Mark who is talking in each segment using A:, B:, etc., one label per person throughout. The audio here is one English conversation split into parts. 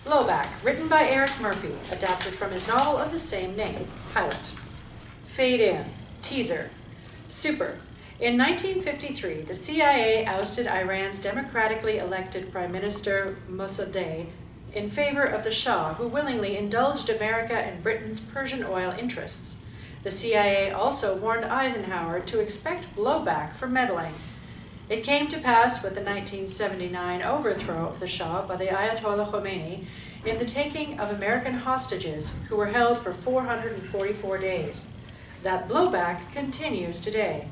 A: Blowback, written by Eric Murphy, adapted from his novel of the same name, Pilot. Fade in. Teaser. Super. In 1953, the CIA ousted Iran's democratically elected Prime Minister Mossadegh in favor of the Shah, who willingly indulged America and Britain's Persian oil interests. The CIA also warned Eisenhower to expect blowback for meddling. It came to pass with the 1979 overthrow of the Shah by the Ayatollah Khomeini in the taking of American hostages who were held for 444 days. That blowback continues today.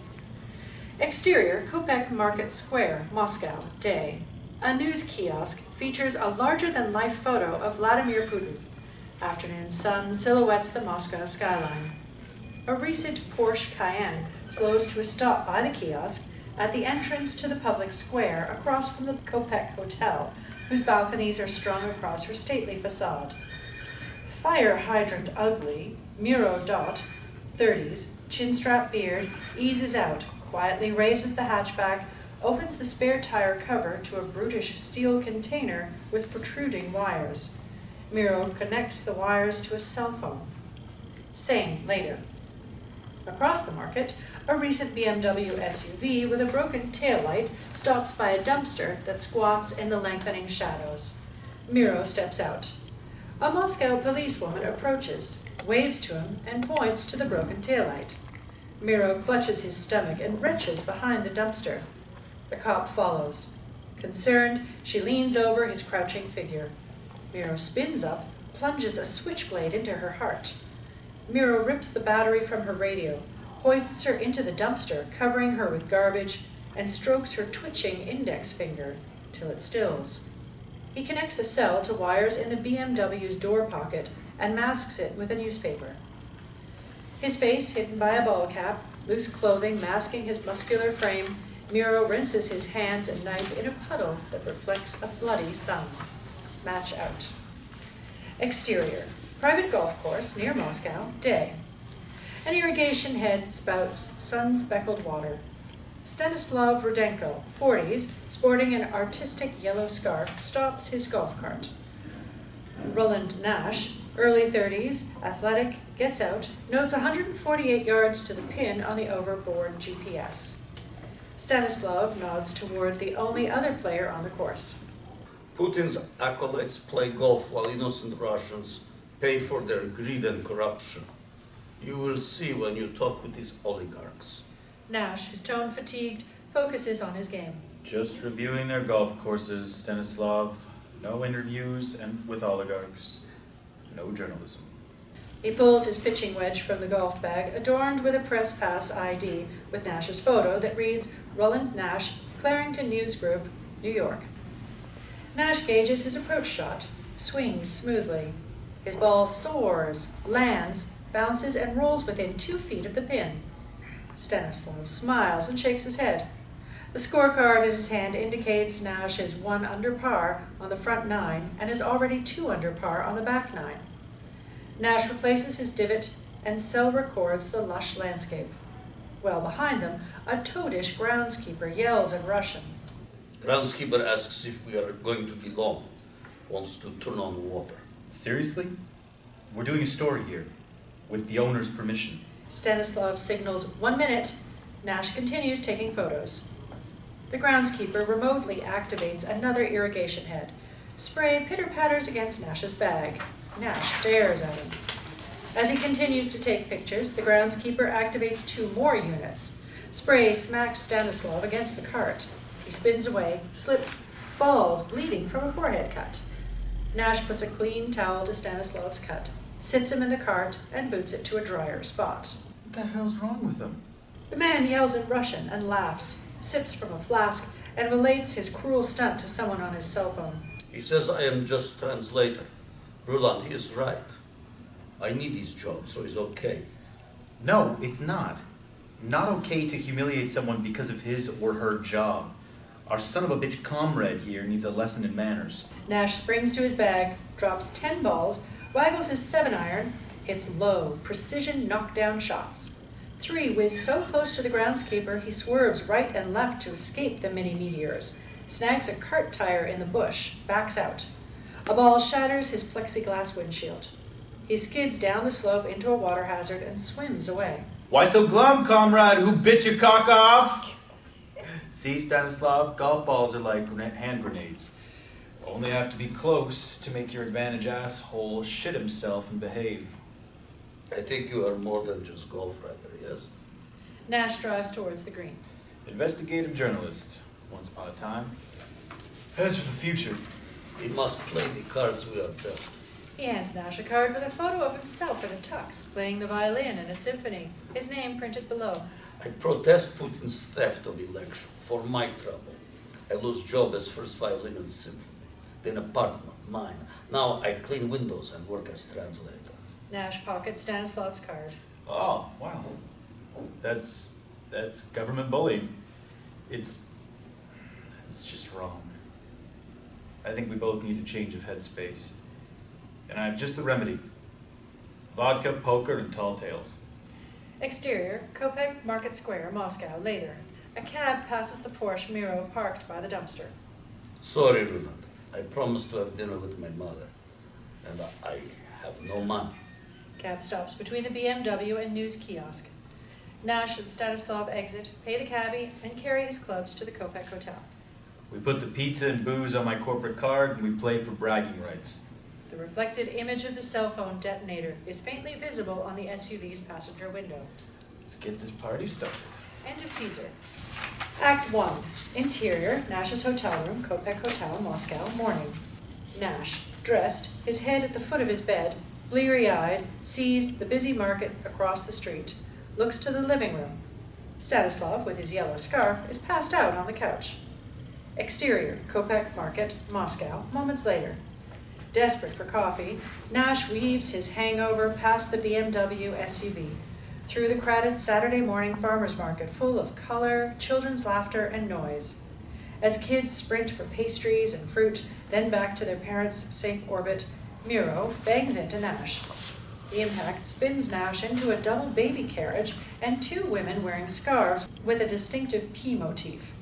A: Exterior, Kopek Market Square, Moscow, day. A news kiosk features a larger-than-life photo of Vladimir Putin. Afternoon sun silhouettes the Moscow skyline. A recent Porsche Cayenne slows to a stop by the kiosk at the entrance to the public square across from the Kopek Hotel, whose balconies are strung across her stately facade. Fire hydrant ugly, Miro Dot, 30s, chin-strap beard, eases out, quietly raises the hatchback, opens the spare tire cover to a brutish steel container with protruding wires. Miro connects the wires to a cell phone. Same later. Across the market, a recent BMW SUV with a broken taillight stops by a dumpster that squats in the lengthening shadows. Miro steps out. A Moscow policewoman approaches, waves to him, and points to the broken taillight. Miro clutches his stomach and retches behind the dumpster. The cop follows. Concerned, she leans over his crouching figure. Miro spins up, plunges a switchblade into her heart. Miro rips the battery from her radio, hoists her into the dumpster, covering her with garbage, and strokes her twitching index finger till it stills. He connects a cell to wires in the BMW's door pocket and masks it with a newspaper. His face hidden by a ball cap, loose clothing masking his muscular frame, Miro rinses his hands and knife in a puddle that reflects a bloody sun. Match out. Exterior. Private golf course near Moscow, day. An irrigation head spouts sun-speckled water. Stanislav Rudenko, 40s, sporting an artistic yellow scarf, stops his golf cart. Roland Nash, early 30s, athletic, gets out, notes 148 yards to the pin on the overboard GPS. Stanislav nods toward the only other player on the course.
B: Putin's acolytes play golf while innocent Russians pay for their greed and corruption. You will see when you talk with these oligarchs.
A: Nash, his tone fatigued, focuses on his game.
C: Just reviewing their golf courses, Stanislav. No interviews and with oligarchs. No journalism.
A: He pulls his pitching wedge from the golf bag, adorned with a press pass ID with Nash's photo that reads, Roland Nash, Clarington News Group, New York. Nash gauges his approach shot, swings smoothly. His ball soars, lands, bounces, and rolls within 2 feet of the pin. Stanislav smiles and shakes his head. The scorecard in his hand indicates Nash is 1 under par on the front 9 and is already 2 under par on the back 9. Nash replaces his divot and cell records the lush landscape. Well behind them, a toadish groundskeeper yells in Russian.
B: Groundskeeper asks if we are going to be long. Wants to turn on water.
C: Seriously? We're doing a story here, with the owner's permission.
A: Stanislav signals 1 minute. Nash continues taking photos. The groundskeeper remotely activates another irrigation head. Spray pitter-patters against Nash's bag. Nash stares at him. As he continues to take pictures, the groundskeeper activates 2 more units. Spray smacks Stanislav against the cart. He spins away, slips, falls, bleeding from a forehead cut. Nash puts a clean towel to Stanislav's cut, sits him in the cart, and boots it to a drier spot.
C: What the hell's wrong with him?
A: The man yells in Russian and laughs, sips from a flask, and relates his cruel stunt to someone on his cell phone.
B: He says I am just translator. Roland, he is right. I need his job, so it's okay.
C: No, it's not. Not okay to humiliate someone because of his or her job. Our son of a bitch comrade here needs a lesson in manners.
A: Nash springs to his bag, drops 10 balls, waggles his 7-iron, hits low, precision knockdown shots. 3 whiz so close to the groundskeeper he swerves right and left to escape the mini-meteors, snags a cart tire in the bush, backs out. A ball shatters his plexiglass windshield. He skids down the slope into a water hazard and swims away.
C: Why so glum, comrade? Who bit your cock off? See, Stanislav, golf balls are like hand grenades. Only have to be close to make your advantage asshole shit himself and behave.
B: I think you are more than just golf writer, yes?
A: Nash drives towards the green.
C: Investigative journalist, once upon a time. As for the future,
B: We must play the cards we are dealt.
A: He hands Nash a card with a photo of himself in a tux, playing the violin in a symphony, his name printed below.
B: I protest Putin's theft of election for my trouble. I lose job as first violin in symphony, then apartment, mine. Now I clean windows and work as translator.
A: Nash pockets Stanislav's card.
C: oh, wow. That's government bullying. It's just wrong. I think we both need a change of headspace. And I have just the remedy. Vodka, poker, and tall tales.
A: Exterior, Kopek Market Square, Moscow, later. A cab passes the Porsche Miro parked by the dumpster.
B: Sorry, Roland. I promised to have dinner with my mother, and I have no money.
A: Cab stops between the BMW and news kiosk. Nash and Stanislav exit, pay the cabbie, and carry his clubs to the Kopek Hotel.
C: We put the pizza and booze on my corporate card and we play for bragging rights.
A: The reflected image of the cell phone detonator is faintly visible on the SUV's passenger window.
C: Let's get this party started.
A: End of teaser. Act 1. Interior, Nash's hotel room, Kopek Hotel, Moscow, morning. Nash, dressed, his head at the foot of his bed, bleary-eyed, sees the busy market across the street, looks to the living room. Stanislav, with his yellow scarf, is passed out on the couch. Exterior, Kopek Market, Moscow, moments later. Desperate for coffee, Nash weaves his hangover past the BMW SUV, through the crowded Saturday morning farmer's market full of color, children's laughter, and noise. As kids sprint for pastries and fruit, then back to their parents' safe orbit, Miro bangs into Nash. The impact spins Nash into a double baby carriage and two women wearing scarves with a distinctive P motif.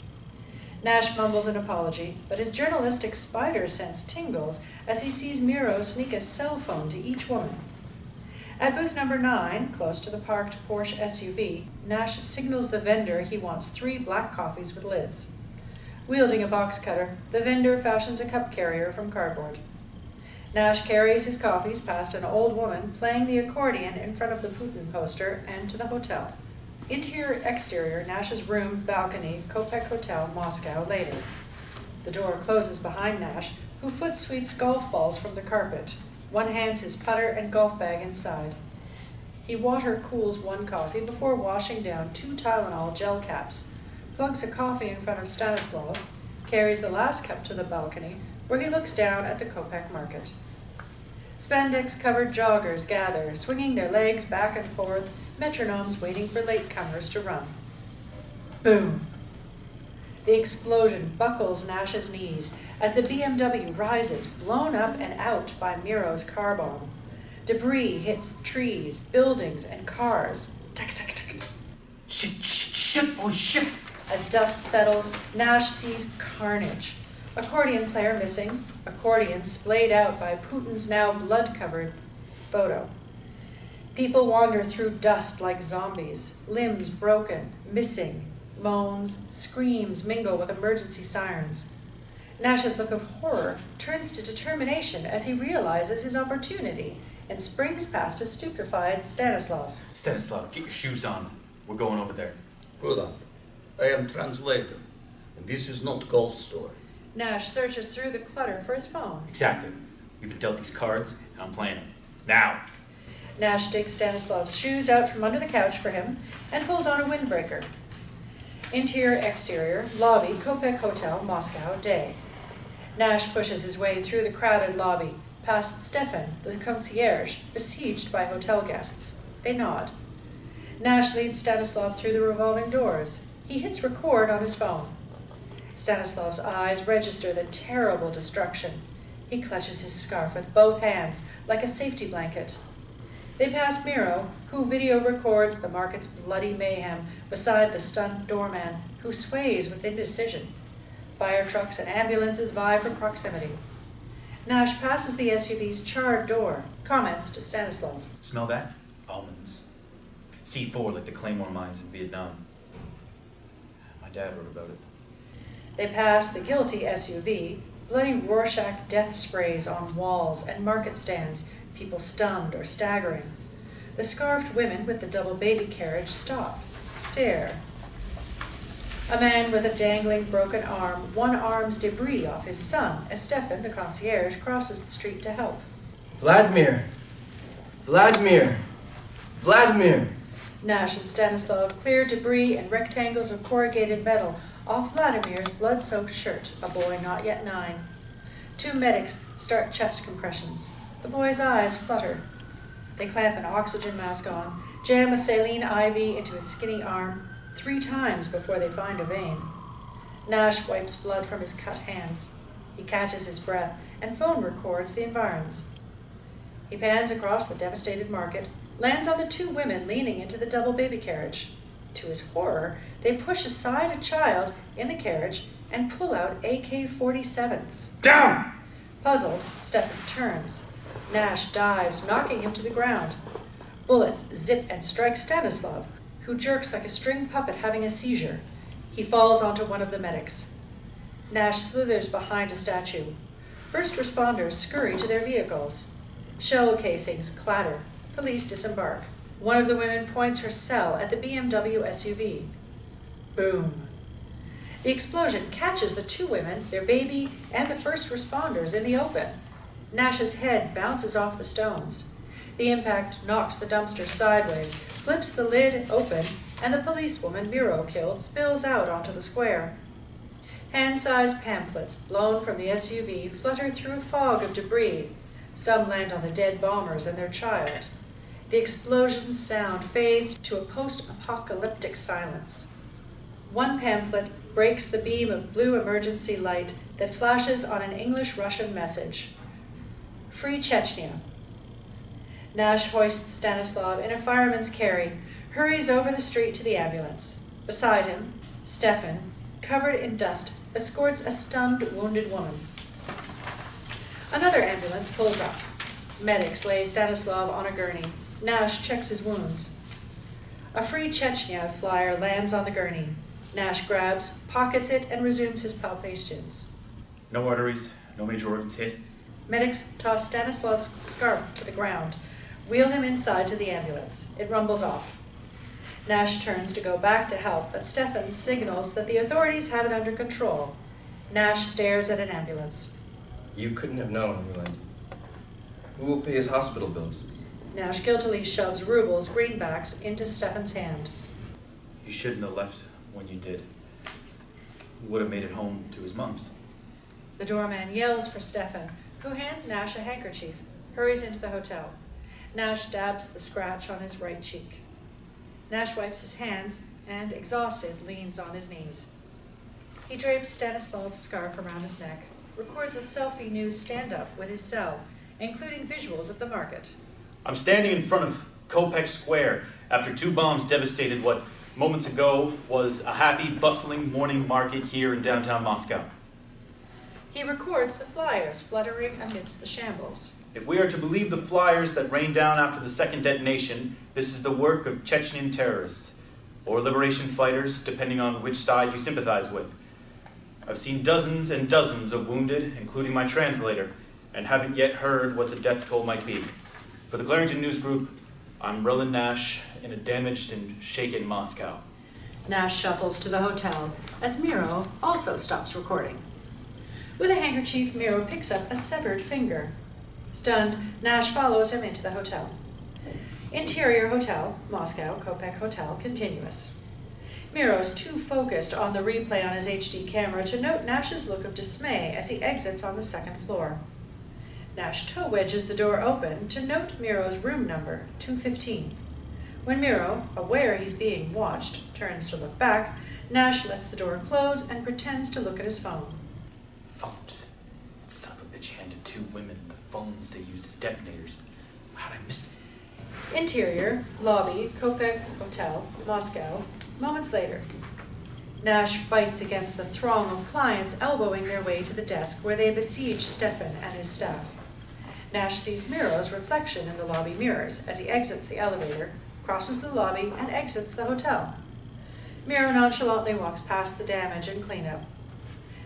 A: Nash mumbles an apology, but his journalistic spider sense tingles as he sees Miro sneak a cell phone to each woman. At booth number 9, close to the parked Porsche SUV, Nash signals the vendor he wants 3 black coffees with lids. Wielding a box cutter, the vendor fashions a cup carrier from cardboard. Nash carries his coffees past an old woman playing the accordion in front of the Putin poster and to the hotel. Interior, exterior, Nash's room, balcony, Kopek Hotel, Moscow, later. The door closes behind Nash, who foot sweeps golf balls from the carpet. One hands his putter and golf bag inside. He water cools one coffee before washing down 2 Tylenol gel caps, plugs a coffee in front of Stanislav, carries the last cup to the balcony, where he looks down at the Kopek market. Spandex-covered joggers gather, swinging their legs back and forth, metronomes waiting for latecomers to run. Boom! The explosion buckles Nash's knees as the BMW rises, blown up and out by Miro's car bomb. Debris hits trees, buildings, and cars. Tuck, tuck, tuck.
C: Shit, holy shit!
A: As dust settles, Nash sees carnage. Accordion player missing, accordion splayed out by Putin's now blood-covered photo. People wander through dust like zombies, limbs broken, missing, moans, screams mingle with emergency sirens. Nash's look of horror turns to determination as he realizes his opportunity and springs past a stupefied Stanislav.
C: Stanislav, get your shoes on. We're going over there.
B: Roland, I am translator, and this is not golf story.
A: Nash searches through the clutter for his phone.
C: Exactly. We've been dealt these cards, and I'm playing them. Now!
A: Nash digs Stanislav's shoes out from under the couch for him and pulls on a windbreaker. Interior, exterior, lobby, Kopek Hotel, Moscow, day. Nash pushes his way through the crowded lobby, past Stefan, the concierge, besieged by hotel guests. They nod. Nash leads Stanislav through the revolving doors. He hits record on his phone. Stanislav's eyes register the terrible destruction. He clutches his scarf with both hands, like a safety blanket. They pass Miro, who video records the market's bloody mayhem beside the stunned doorman, who sways with indecision. Fire trucks and ambulances vie for proximity. Nash passes the SUV's charred door, comments to Stanislav.
C: Smell that? Almonds. C4 like the Claymore mines in Vietnam. My dad wrote about it.
A: They pass the guilty SUV, bloody Rorschach death sprays on walls and market stands, people stunned or staggering. The scarfed women with the double baby carriage stop, stare. A man with a dangling broken arm one-arms debris off his son as Stefan, the concierge, crosses the street to help.
D: Vladimir! Vladimir! Vladimir!
A: Nash and Stanislav clear debris and rectangles of corrugated metal off Vladimir's blood-soaked shirt, a boy not yet 9. 2 medics start chest compressions. The boy's eyes flutter. They clamp an oxygen mask on, jam a saline IV into his skinny arm 3 times before they find a vein. Nash wipes blood from his cut hands. He catches his breath and phone records the environs. He pans across the devastated market, lands on the 2 women leaning into the double baby carriage. To his horror, they push aside a child in the carriage and pull out AK-47s.
C: Down!
A: Puzzled, Stefan turns. Nash dives, knocking him to the ground. Bullets zip and strike Stanislav, who jerks like a string puppet having a seizure. He falls onto one of the medics. Nash slithers behind a statue. First responders scurry to their vehicles. Shell casings clatter. Police disembark. One of the women points her cell at the BMW SUV. Boom. The explosion catches the 2 women, their baby, and the first responders in the open. Nash's head bounces off the stones. The impact knocks the dumpster sideways, flips the lid open, and the policewoman Miro killed spills out onto the square. Hand-sized pamphlets blown from the SUV flutter through a fog of debris. Some land on the dead bombers and their child. The explosion's sound fades to a post-apocalyptic silence. One pamphlet breaks the beam of blue emergency light that flashes on an English-Russian message. Free Chechnya. Nash hoists Stanislav in a fireman's carry, hurries over the street to the ambulance. Beside him, Stefan, covered in dust, escorts a stunned, wounded woman. Another ambulance pulls up. Medics lay Stanislav on a gurney. Nash checks his wounds. A Free Chechnya flyer lands on the gurney. Nash grabs, pockets it, and resumes his palpations.
C: No arteries, no major organs hit.
A: Medics toss Stanislav's scarf to the ground, wheel him inside to the ambulance. It rumbles off. Nash turns to go back to help, but Stefan signals that the authorities have it under control. Nash stares at an ambulance.
D: You couldn't have known, Leland. Who will pay his hospital bills?
A: Nash guiltily shoves rubles, greenbacks, into Stefan's hand.
C: You shouldn't have left when you did. Would have made it home to his mom's.
A: The doorman yells for Stefan, who hands Nash a handkerchief, hurries into the hotel. Nash dabs the scratch on his right cheek. Nash wipes his hands and, exhausted, leans on his knees. He drapes Stanislav's scarf around his neck, records a selfie news stand-up with his cell, including visuals of the market.
C: I'm standing in front of Kopek Square after 2 bombs devastated what moments ago was a happy, bustling morning market here in downtown Moscow.
A: He records the flyers fluttering amidst the shambles.
C: If we are to believe the flyers that rained down after the second detonation, this is the work of Chechen terrorists, or liberation fighters, depending on which side you sympathize with. I've seen dozens and dozens of wounded, including my translator, and haven't yet heard what the death toll might be. For the Clarington News Group, I'm Roland Nash in a damaged and shaken Moscow.
A: Nash shuffles to the hotel as Miro also stops recording. With a handkerchief, Miro picks up a severed finger. Stunned, Nash follows him into the hotel. Interior hotel, Moscow, Kopek Hotel, continuous. Miro's too focused on the replay on his HD camera to note Nash's look of dismay as he exits on the 2nd floor. Nash toe wedges the door open to note Miro's room number, 215. When Miro, aware he's being watched, turns to look back, Nash lets the door close and pretends to look at his phone.
C: Phones. That son of a bitch handed 2 women the phones they used as detonators. How'd I miss it?
A: Interior, lobby, Kopek Hotel, Moscow, moments later. Nash fights against the throng of clients elbowing their way to the desk where they besiege Stefan and his staff. Nash sees Miro's reflection in the lobby mirrors as he exits the elevator, crosses the lobby, and exits the hotel. Miro nonchalantly walks past the damage and cleanup.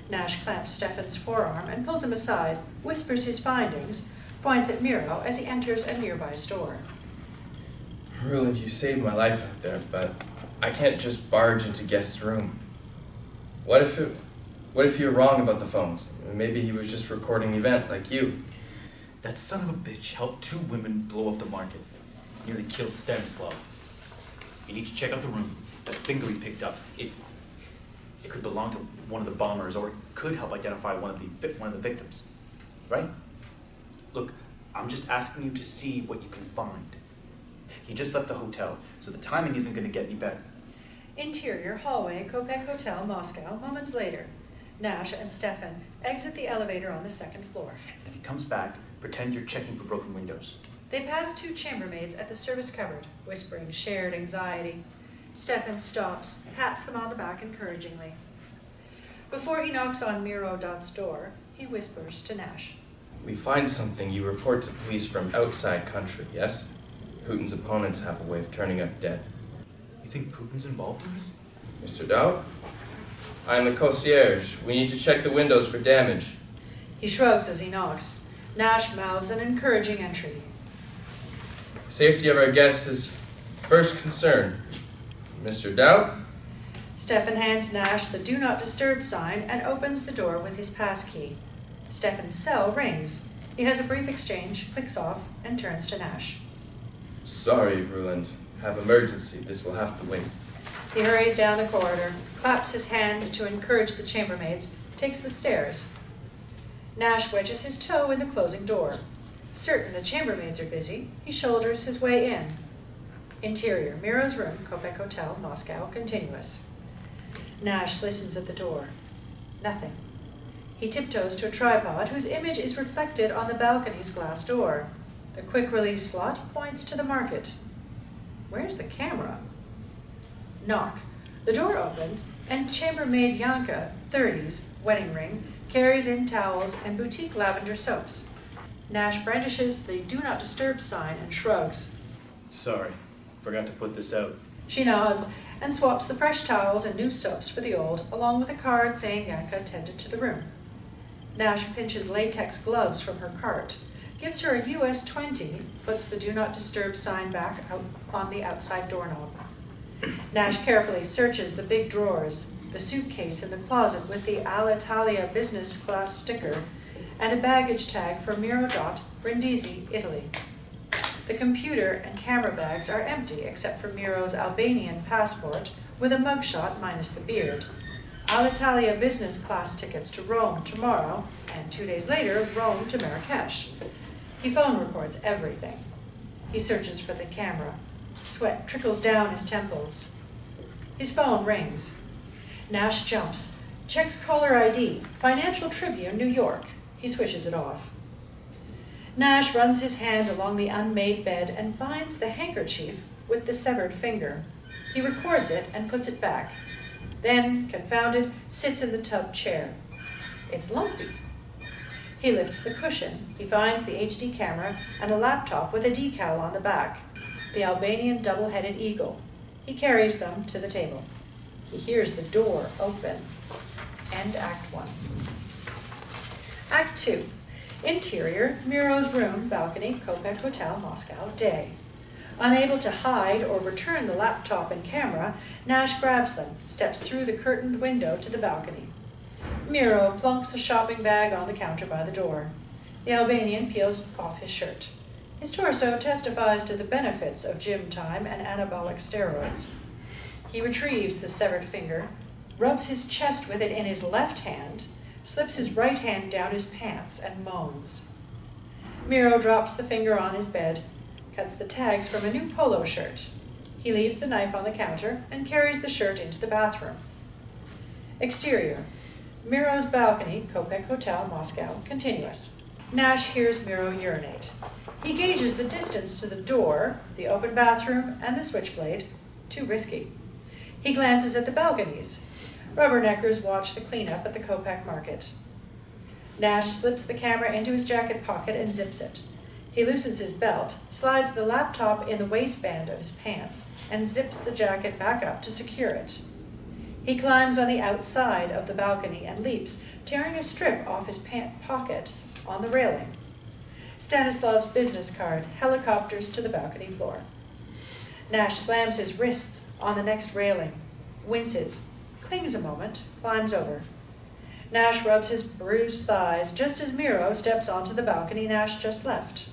A: Nash clamps Stefan's forearm and pulls him aside, whispers his findings, points at Miro as he enters a nearby store.
D: Ruland, you saved my life out there, but I can't just barge into guest's room. What if you're wrong about the phones? Maybe he was just recording the event like you.
C: That son of a bitch helped 2 women blow up the market. Nearly killed Stanislav. You need to check out the room. That finger he picked up, it could belong to one of the bombers, or it could help identify one of the victims. Right? Look, I'm just asking you to see what you can find. He just left the hotel, so the timing isn't going to get any better.
A: Interior hallway, Kopek Hotel, Moscow, moments later. Nash and Stefan exit the elevator on the 2nd floor.
C: And if he comes back, pretend you're checking for broken windows.
A: They pass 2 chambermaids at the service cupboard, whispering shared anxiety. Stefan stops, pats them on the back encouragingly. Before he knocks on Miro Dot's door, he whispers to Nash.
D: We find something, you report to police from outside country, yes? Putin's opponents have a way of turning up dead.
C: You think Putin's involved in this?
D: Mr. Dowd? I am the concierge. We need to check the windows for damage.
A: He shrugs as he knocks. Nash mouths an encouraging entry.
D: Safety of our guests is first concern. Mr. Dowd?
A: Stefan hands Nash the Do Not Disturb sign and opens the door with his passkey. Stefan's cell rings. He has a brief exchange, clicks off, and turns to Nash.
D: Sorry, Ruland. Have emergency. This will have to wait.
A: He hurries down the corridor, claps his hands to encourage the chambermaids, takes the stairs. Nash wedges his toe in the closing door. Certain the chambermaids are busy, he shoulders his way in. Interior, Miro's room, Kopek Hotel, Moscow, continuous. Nash listens at the door. Nothing. He tiptoes to a tripod whose image is reflected on the balcony's glass door. The quick-release slot points to the market. Where's the camera? Knock. The door opens, and chambermaid Yanka, 30s, wedding ring, carries in towels and boutique lavender soaps. Nash brandishes the Do Not Disturb sign and shrugs.
C: Sorry, forgot to put this out.
A: She nods and swaps the fresh towels and new soaps for the old, along with a card saying Yanka tended to the room. Nash pinches latex gloves from her cart, gives her a US 20, puts the Do Not Disturb sign back out on the outside doorknob. Nash carefully searches the big drawers, the suitcase in the closet with the Alitalia business class sticker, and a baggage tag for Miro Dot, Brindisi, Italy. The computer and camera bags are empty except for Miro's Albanian passport with a mugshot minus the beard. Alitalia business class tickets to Rome tomorrow, and 2 days later, Rome to Marrakesh. He phone records everything. He searches for the camera. Sweat trickles down his temples. His phone rings. Nash jumps, checks caller ID, Financial Tribune, New York. He switches it off. Nash runs his hand along the unmade bed and finds the handkerchief with the severed finger. He records it and puts it back. Then, confounded, sits in the tub chair. It's lumpy. He lifts the cushion. He finds the HD camera and a laptop with a decal on the back, the Albanian double-headed eagle. He carries them to the table. He hears the door open. End Act 1. Act 2. Interior, Miro's room, balcony, Kopek Hotel, Moscow, day. Unable to hide or return the laptop and camera, Nash grabs them, steps through the curtained window to the balcony. Miro plunks a shopping bag on the counter by the door. The Albanian peels off his shirt. His torso testifies to the benefits of gym time and anabolic steroids. He retrieves the severed finger, rubs his chest with it in his left hand, slips his right hand down his pants, and moans. Miro drops the finger on his bed, cuts the tags from a new polo shirt. He leaves the knife on the counter and carries the shirt into the bathroom. Exterior, Miro's balcony, Kopek Hotel, Moscow, continuous. Nash hears Miro urinate. He gauges the distance to the door, the open bathroom, and the switchblade. Too risky. He glances at the balconies. Rubberneckers watch the cleanup at the Kopak market. Nash slips the camera into his jacket pocket and zips it. He loosens his belt, slides the laptop in the waistband of his pants, and zips the jacket back up to secure it. He climbs on the outside of the balcony and leaps, tearing a strip off his pant pocket on the railing. Stanislav's business card helicopters to the balcony floor. Nash slams his wrists on the next railing, winces, clings a moment, climbs over. Nash rubs his bruised thighs just as Miro steps onto the balcony Nash just left.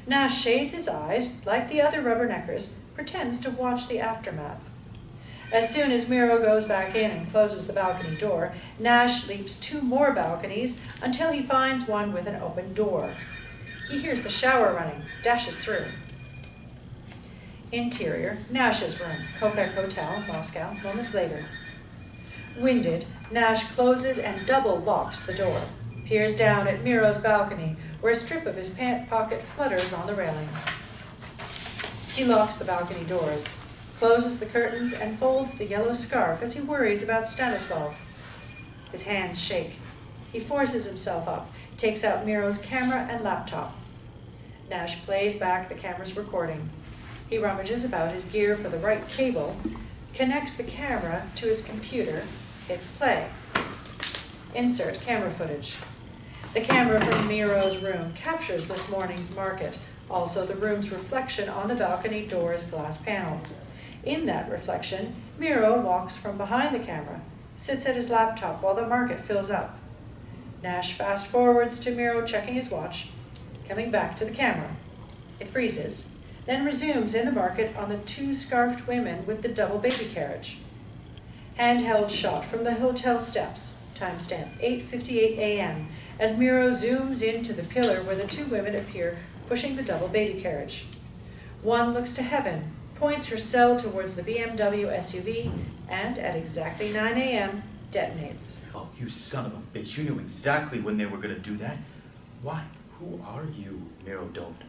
A: Nash shades his eyes, like the other rubberneckers, pretends to watch the aftermath. As soon as Miro goes back in and closes the balcony door, Nash leaps 2 more balconies until he finds one with an open door. He hears the shower running, dashes through. Interior, Nash's room, Kopak Hotel, Moscow, moments later. Winded, Nash closes and double locks the door, peers down at Miro's balcony, where a strip of his pant pocket flutters on the railing. He locks the balcony doors, closes the curtains, and folds the yellow scarf as he worries about Stanislav. His hands shake. He forces himself up, takes out Miro's camera and laptop. Nash plays back the camera's recording. He rummages about his gear for the right cable, connects the camera to his computer, hits play. Insert camera footage. The camera from Miro's room captures this morning's market, also the room's reflection on the balcony door's glass panel. In that reflection, Miro walks from behind the camera, sits at his laptop while the market fills up. Nash fast forwards to Miro checking his watch, coming back to the camera. It freezes, then resumes in the market on the 2 scarfed women with the double baby carriage. Handheld shot from the hotel steps, timestamp 8:58 a.m., as Miro zooms into the pillar where the 2 women appear pushing the double baby carriage. One looks to heaven, points her cell towards the BMW SUV, and at exactly 9 a.m., detonates.
C: Oh, you son of a bitch. You knew exactly when they were going to do that. What? Who are you, Miro Don't?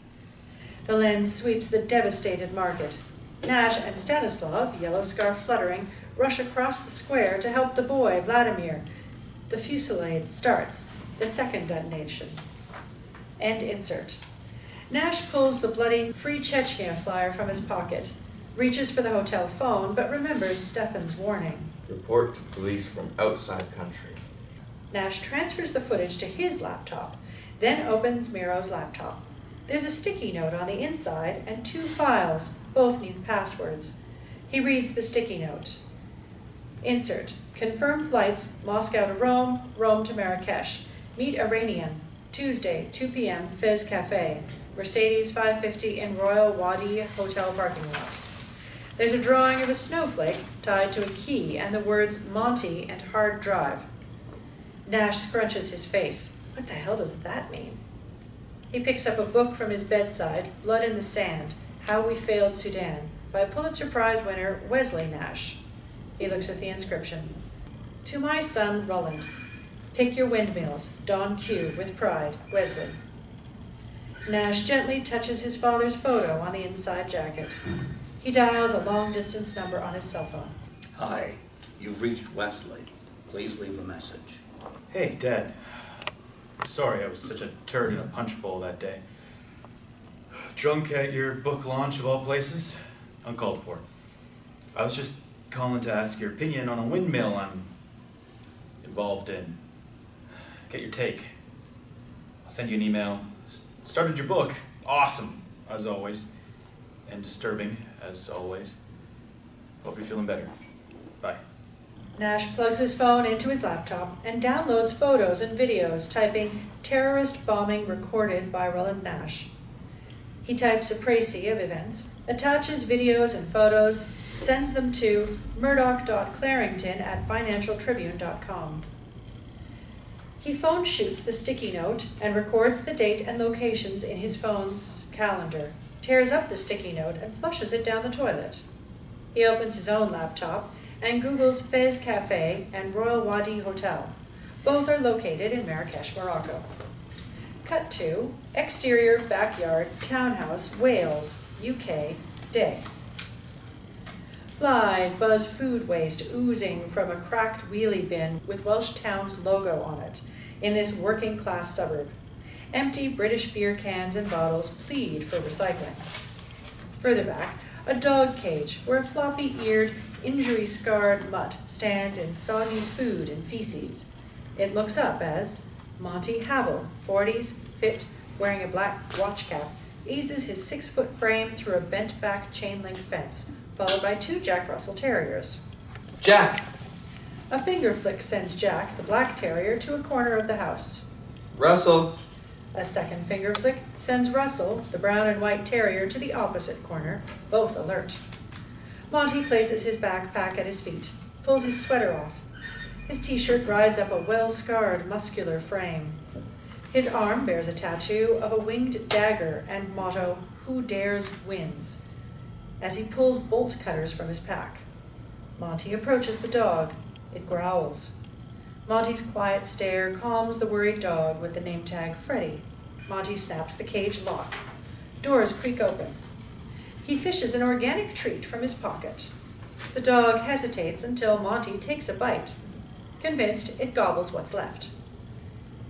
A: The lens sweeps the devastated market. Nash and Stanislav, yellow scarf fluttering, rush across the square to help the boy, Vladimir. The fusillade starts, the second detonation. End insert. Nash pulls the bloody Free Chechnya flyer from his pocket, reaches for the hotel phone, but remembers Stefan's warning.
D: Report to police from outside country.
A: Nash transfers the footage to his laptop, then opens Miro's laptop. There's a sticky note on the inside and 2 files, both need passwords. He reads the sticky note. Insert. Confirm flights, Moscow to Rome, Rome to Marrakesh. Meet Iranian, Tuesday, 2 p.m., Fez Cafe, Mercedes 550 in Royal Wadi Hotel parking lot. There's a drawing of a snowflake tied to a key and the words Monty and Hard Drive. Nash scrunches his face. What the hell does that mean? He picks up a book from his bedside, Blood in the Sand, How We Failed Sudan, by Pulitzer Prize winner Wesley Nash. He looks at the inscription. To my son, Roland. Pick your windmills, Don Q, with pride, Wesley. Nash gently touches his father's photo on the inside jacket. He dials a long-distance number on his cell phone.
B: Hi, you've reached Wesley. Please leave a message.
C: Hey, Dad. Sorry I was such a turd in a punch bowl that day. Drunk at your book launch of all places? Uncalled for. I was just calling to ask your opinion on a windmill I'm involved in. Get your take. I'll send you an email. Started your book. Awesome, as always. And disturbing, as always. Hope you're feeling better. Bye.
A: Nash plugs his phone into his laptop and downloads photos and videos, typing terrorist bombing recorded by Roland Nash. He types a précis of events, attaches videos and photos, sends them to murdoch.clarington@financialtribune.com. He phone shoots the sticky note and records the date and locations in his phone's calendar, tears up the sticky note and flushes it down the toilet. He opens his own laptop and Googles Fez Cafe and Royal Wadi Hotel. Both are located in Marrakesh, Morocco. Cut to exterior backyard townhouse, Wales, UK, day. Flies buzz food waste oozing from a cracked wheelie bin with Welsh Town's logo on it in this working-class suburb. Empty British beer cans and bottles plead for recycling. Further back, a dog cage where a floppy-eared, injury-scarred mutt stands in soggy food and feces. It looks up as Monty Havel, 40s, fit, wearing a black watch cap, eases his 6-foot frame through a bent-back chain-link fence, followed by 2 Jack Russell Terriers.
D: Jack!
A: A finger flick sends Jack, the black terrier, to a corner of the house.
D: Russell!
A: A second finger flick sends Russell, the brown and white terrier, to the opposite corner, both alert. Monty places his backpack at his feet, pulls his sweater off. His t-shirt rides up a well-scarred, muscular frame. His arm bears a tattoo of a winged dagger and motto, "Who dares wins," as he pulls bolt cutters from his pack. Monty approaches the dog. It growls. Monty's quiet stare calms the worried dog with the name tag Freddy. Monty snaps the cage lock. Doors creak open. He fishes an organic treat from his pocket. The dog hesitates until Monty takes a bite. Convinced, it gobbles what's left.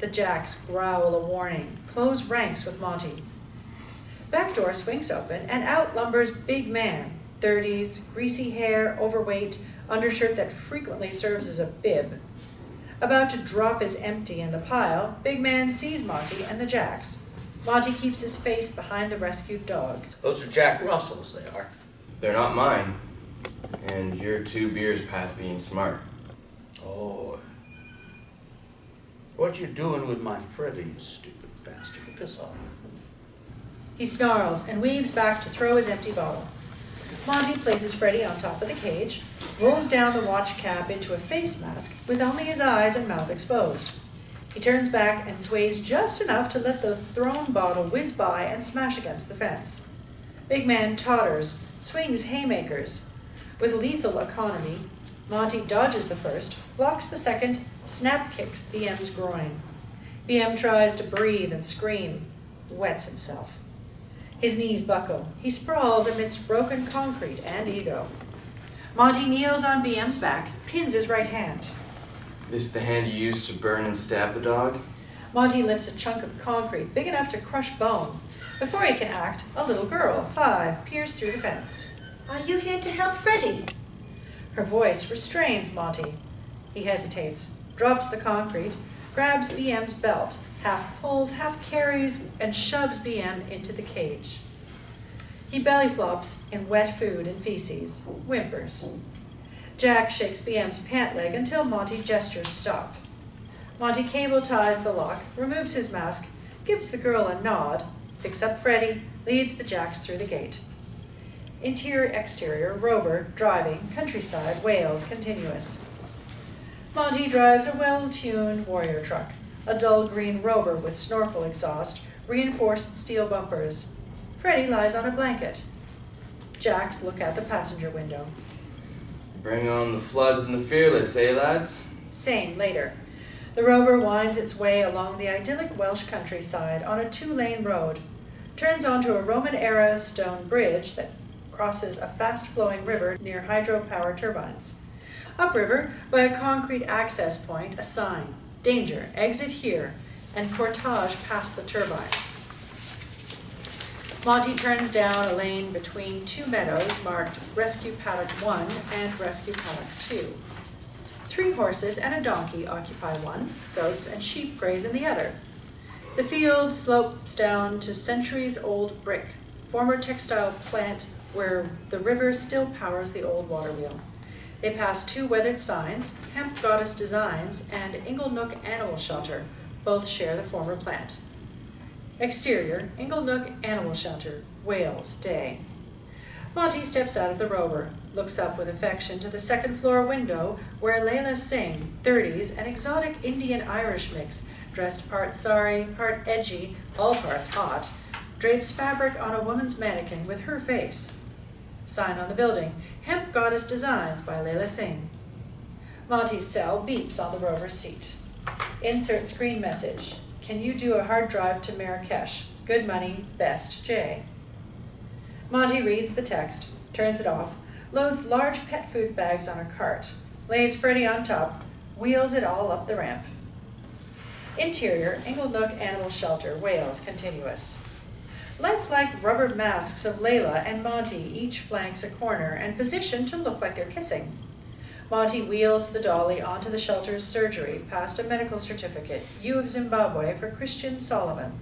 A: The Jacks growl a warning, close ranks with Monty. Back door swings open, and out lumbers big man, 30s, greasy hair, overweight, undershirt that frequently serves as a bib. About to drop his empty in the pile, big man sees Monty and the Jacks. Monty keeps his face behind the rescued dog.
B: Those are Jack Russells, they are.
D: They're not mine. And you're 2 beers past being smart.
B: Oh. What you doing with my Freddy, you stupid bastard? Piss off.
A: He snarls and weaves back to throw his empty bottle. Monty places Freddy on top of the cage, rolls down the watch cap into a face mask with only his eyes and mouth exposed. He turns back and sways just enough to let the thrown bottle whiz by and smash against the fence. Big man totters, swings haymakers. With lethal economy, Monty dodges the first, blocks the second, snap kicks BM's groin. BM tries to breathe and scream, wets himself. His knees buckle. He sprawls amidst broken concrete and ego. Monty kneels on BM's back, pins his right hand.
D: This the hand you used to burn and stab the dog?
A: Monty lifts a chunk of concrete big enough to crush bone. Before he can act, a little girl, 5, peers through the fence.
E: Are you here to help Freddy?
A: Her voice restrains Monty. He hesitates, drops the concrete, grabs BM's belt, half pulls, half carries, and shoves BM into the cage. He belly flops in wet food and feces, whimpers. Jack shakes BM's pant leg until Monty gestures stop. Monty cable ties the lock, removes his mask, gives the girl a nod, picks up Freddy, leads the Jacks through the gate. Interior-exterior, rover, driving, countryside, Wales, continuous. Monty drives a well-tuned warrior truck, a dull green rover with snorkel exhaust, reinforced steel bumpers. Freddy lies on a blanket. Jacks look out the passenger window.
D: Bring on the floods and the fearless, eh, lads?
A: Same, later. The rover winds its way along the idyllic Welsh countryside on a 2-lane road, turns onto a Roman-era stone bridge that crosses a fast-flowing river near hydropower turbines. Upriver, by a concrete access point, a sign, "Danger, exit here," and portage past the turbines. Monty turns down a lane between 2 meadows marked Rescue Paddock 1 and Rescue Paddock 2. 3 horses and a donkey occupy one, goats and sheep graze in the other. The field slopes down to centuries-old brick, former textile plant where the river still powers the old water wheel. They pass 2 weathered signs, Hemp Goddess Designs and Inglenook Animal Shelter, both share the former plant. Exterior, Inglenook Animal Shelter, Wales, day. Monty steps out of the rover, looks up with affection to the second-floor window where Leyla Singh, 30s, an exotic Indian-Irish mix, dressed part sari, part edgy, all parts hot, drapes fabric on a woman's mannequin with her face. Sign on the building, Hemp Goddess Designs by Leyla Singh. Monty's cell beeps on the rover's seat. Insert screen message. Can you do a hard drive to Marrakesh? Good money, best, J. Monty reads the text, turns it off, loads large pet food bags on a cart, lays Freddie on top, wheels it all up the ramp. Interior, Inglenook Animal Shelter, Wales, continuous. Lifelike rubber masks of Leyla and Monty each flanks a corner and positioned to look like they're kissing. Monty wheels the dolly onto the shelter's surgery past a medical certificate, U of Zimbabwe, for Christian Solomon.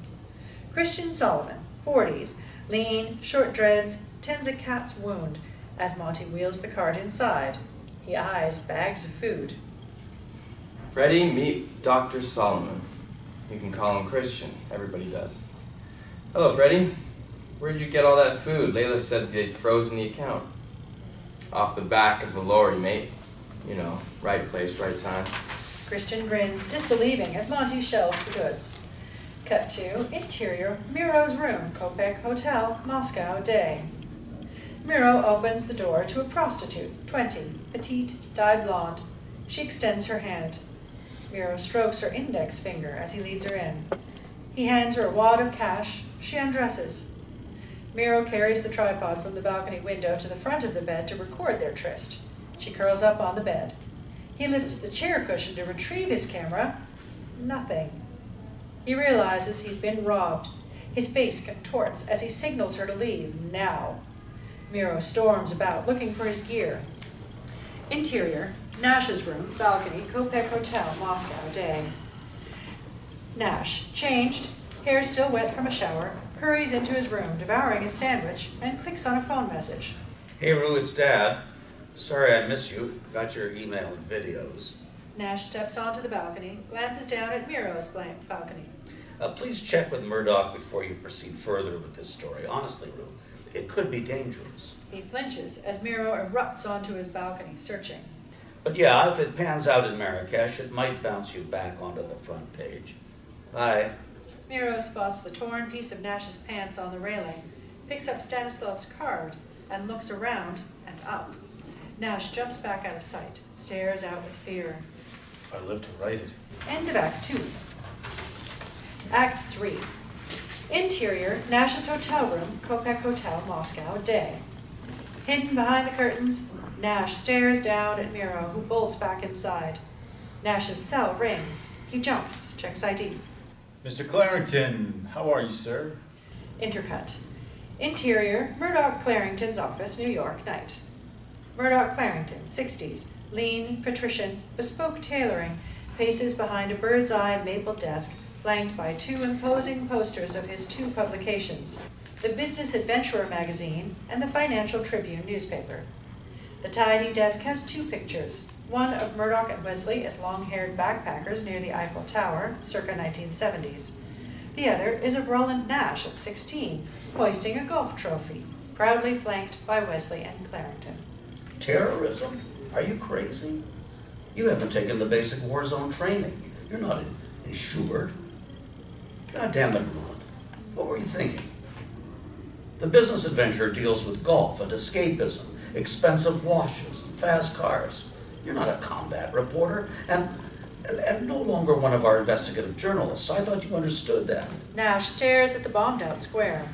A: Christian Solomon, 40s, lean, short dreads, tends a cat's wound as Monty wheels the cart inside. He eyes bags of food.
D: Freddie, meet Dr. Solomon. You can call him Christian. Everybody does. Hello, Freddie. Where'd you get all that food? Leyla said they'd frozen the account. Off the back of the lorry, mate. You know, right place, right time.
A: Christian grins, disbelieving as Monty shelves the goods. Cut to interior, Miro's room, Kopek Hotel, Moscow, day. Miro opens the door to a prostitute, 20, petite, dyed blonde. She extends her hand. Miro strokes her index finger as he leads her in. He hands her a wad of cash. She undresses. Miro carries the tripod from the balcony window to the front of the bed to record their tryst. She curls up on the bed. He lifts the chair cushion to retrieve his camera. Nothing. He realizes he's been robbed. His face contorts as he signals her to leave, now. Miro storms about, looking for his gear. Interior, Nash's room, balcony, Kopek Hotel, Moscow, day. Nash, changed, hair still wet from a shower, hurries into his room, devouring his sandwich, and clicks on a phone message.
B: Hey, Rue, it's Dad. Sorry I miss you. Got your email and videos.
A: Nash steps onto the balcony, glances down at Miro's balcony.
B: Please check with Murdoch before you proceed further with this story. Honestly, Rue, it could be dangerous.
A: He flinches as Miro erupts onto his balcony, searching.
B: But yeah, if it pans out in Marrakesh, it might bounce you back onto the front page. Bye.
A: Miro spots the torn piece of Nash's pants on the railing, picks up Stanislav's card, and looks around and up. Nash jumps back out of sight, stares out with fear.
C: If I live to write it.
A: End of Act 2. Act 3. Interior, Nash's hotel room, Kopek Hotel, Moscow, day. Hidden behind the curtains, Nash stares down at Miro, who bolts back inside. Nash's cell rings. He jumps, checks ID.
C: Mr. Clarrington, how are you, sir?
A: Intercut. Interior, Murdoch Clarrington's office, New York, night. Murdoch Clarrington, 60s, lean, patrician, bespoke tailoring, paces behind a bird's-eye maple desk flanked by two imposing posters of his two publications, the Business Adventurer magazine and the Financial Tribune newspaper. The tidy desk has two pictures, one of Murdoch and Wesley as long-haired backpackers near the Eiffel Tower, circa 1970s. The other is of Roland Nash at 16, hoisting a golf trophy, proudly flanked by Wesley and Clarrington.
B: Terrorism? Are you crazy? You haven't taken the basic war zone training. You're not insured. God damn it, Roland. What were you thinking? The Business Adventure deals with golf and escapism, expensive washes, and fast cars. You're not a combat reporter, and no longer one of our investigative journalists. I thought you understood that.
A: Nash stares at the bombed-out square.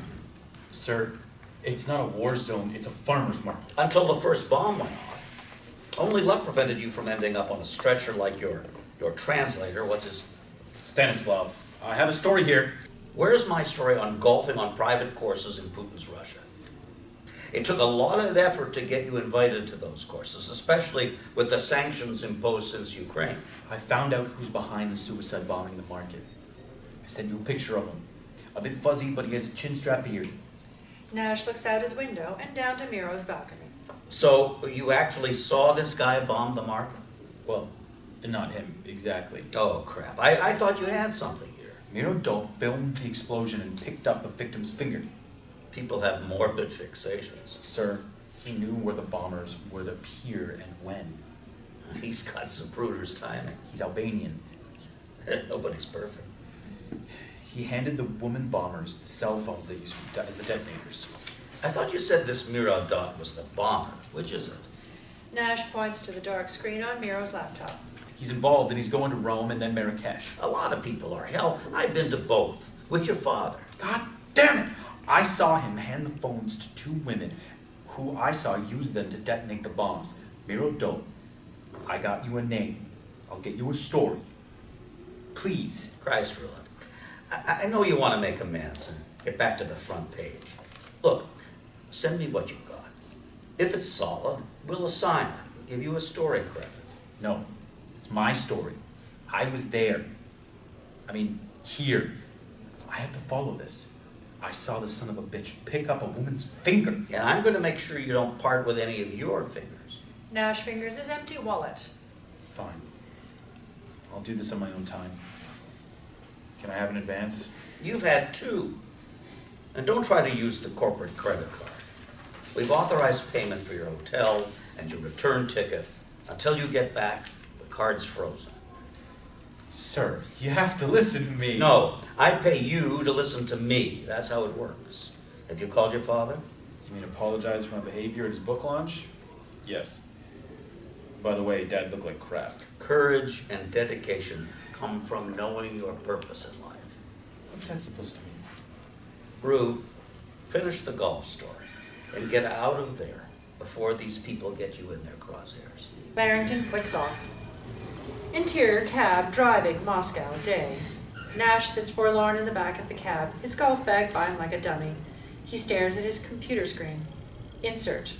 C: Sir, it's not a war zone, it's a farmer's market.
B: Until the first bomb went off. Only luck prevented you from ending up on a stretcher like your translator. What's his?
C: Stanislav, I have a story here.
B: Where's my story on golfing on private courses in Putin's Russia? It took a lot of effort to get you invited to those courses, especially with the sanctions imposed since Ukraine.
C: I found out who's behind the suicide bombing in the market. I sent you a picture of him. A bit fuzzy, but he has a chin-strap beard.
A: Nash looks out his window and down to Miro's balcony.
B: So you actually saw this guy bomb the market?
C: Well, not him, exactly.
B: Oh, crap. I thought you had something here.
C: Miro Dolt filmed the explosion and picked up the victim's finger.
B: People have morbid fixations.
C: Sir, he knew where the bombers would appear and when.
B: He's got Zapruder's timing.
C: He's Albanian.
B: Nobody's perfect.
C: He handed the woman bombers the cell phones they used as the detonators.
B: I thought you said this Miro Dot was the bomber. Which is it?
A: Nash points to the dark screen on Miro's laptop.
C: He's involved and he's going to Rome and then Marrakesh.
B: A lot of people are. Hell, I've been to both. With your father.
C: God damn it! I saw him hand the phones to two women who I saw use them to detonate the bombs. Miro, don't. I got you a name. I'll get you a story. Please.
B: Christ, Ruland. I know you want to make amends and get back to the front page. Look, send me what you've got. If it's solid, we'll assign it and give you a story credit.
C: No, it's my story. I was there. I mean, here. I have to follow this. I saw the son of a bitch pick up a woman's finger.
B: And I'm going to make sure you don't part with any of your fingers.
A: Nash fingers his empty wallet.
C: Fine. I'll do this on my own time. Can I have an advance?
B: You've had 2. And don't try to use the corporate credit card. We've authorized payment for your hotel and your return ticket. Until you get back, the card's frozen.
C: Sir, you have to listen to me.
B: No, I pay you to listen to me. That's how it works. Have you called your father?
C: You mean apologize for my behavior at his book launch? Yes. By the way, Dad looked like crap.
B: Courage and dedication come from knowing your purpose in life.
C: What's that supposed to mean?
B: Rue, finish the golf story and get out of there before these people get you in their crosshairs.
A: Barrington clicks off. Interior cab driving Moscow day. Nash sits forlorn in the back of the cab, his golf bag by him like a dummy. He stares at his computer screen. Insert.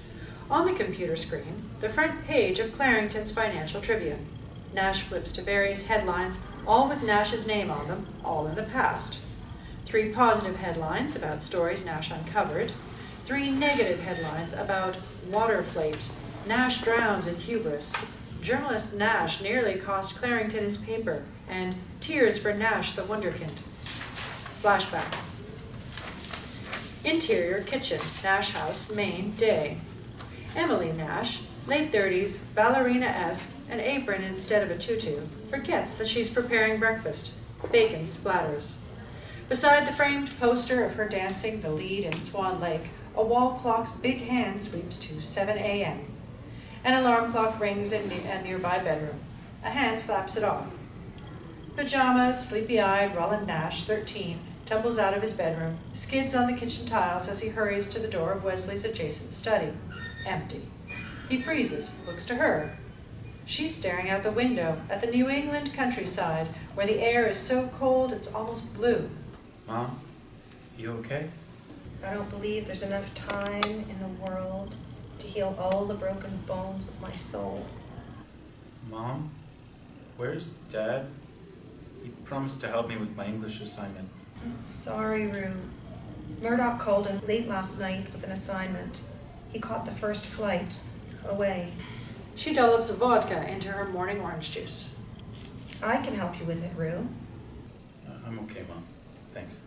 A: On the computer screen, the front page of Clarington's Financial Tribune. Nash flips to various headlines, all with Nash's name on them, all in the past. 3 positive headlines about stories Nash uncovered. 3 negative headlines about waterflate. Nash drowns in hubris. Journalist Nash nearly cost Clarington his paper, and tears for Nash the wonderkind. Flashback. Interior kitchen, Nash house, Maine, day. Emily Nash, late 30s, ballerina-esque, an apron instead of a tutu, forgets that she's preparing breakfast. Bacon splatters. Beside the framed poster of her dancing the lead in Swan Lake, a wall clock's big hand sweeps to 7 a.m. An alarm clock rings in a nearby bedroom. A hand slaps it off. Pajama, sleepy-eyed Roland Nash, 13, tumbles out of his bedroom, skids on the kitchen tiles as he hurries to the door of Wesley's adjacent study. Empty. He freezes, looks to her. She's staring out the window at the New England countryside, where the air is so cold it's almost blue.
C: Mom, you okay?
E: I don't believe there's enough time in the world to heal all the broken bones of my soul.
C: Mom, where's Dad? He promised to help me with my English assignment.
E: Sorry, Rue. Murdoch called in late last night with an assignment. He caught the first flight away.
A: She dollops vodka into her morning orange juice.
E: I can help you with it, Rue.
C: I'm okay, Mom. Thanks.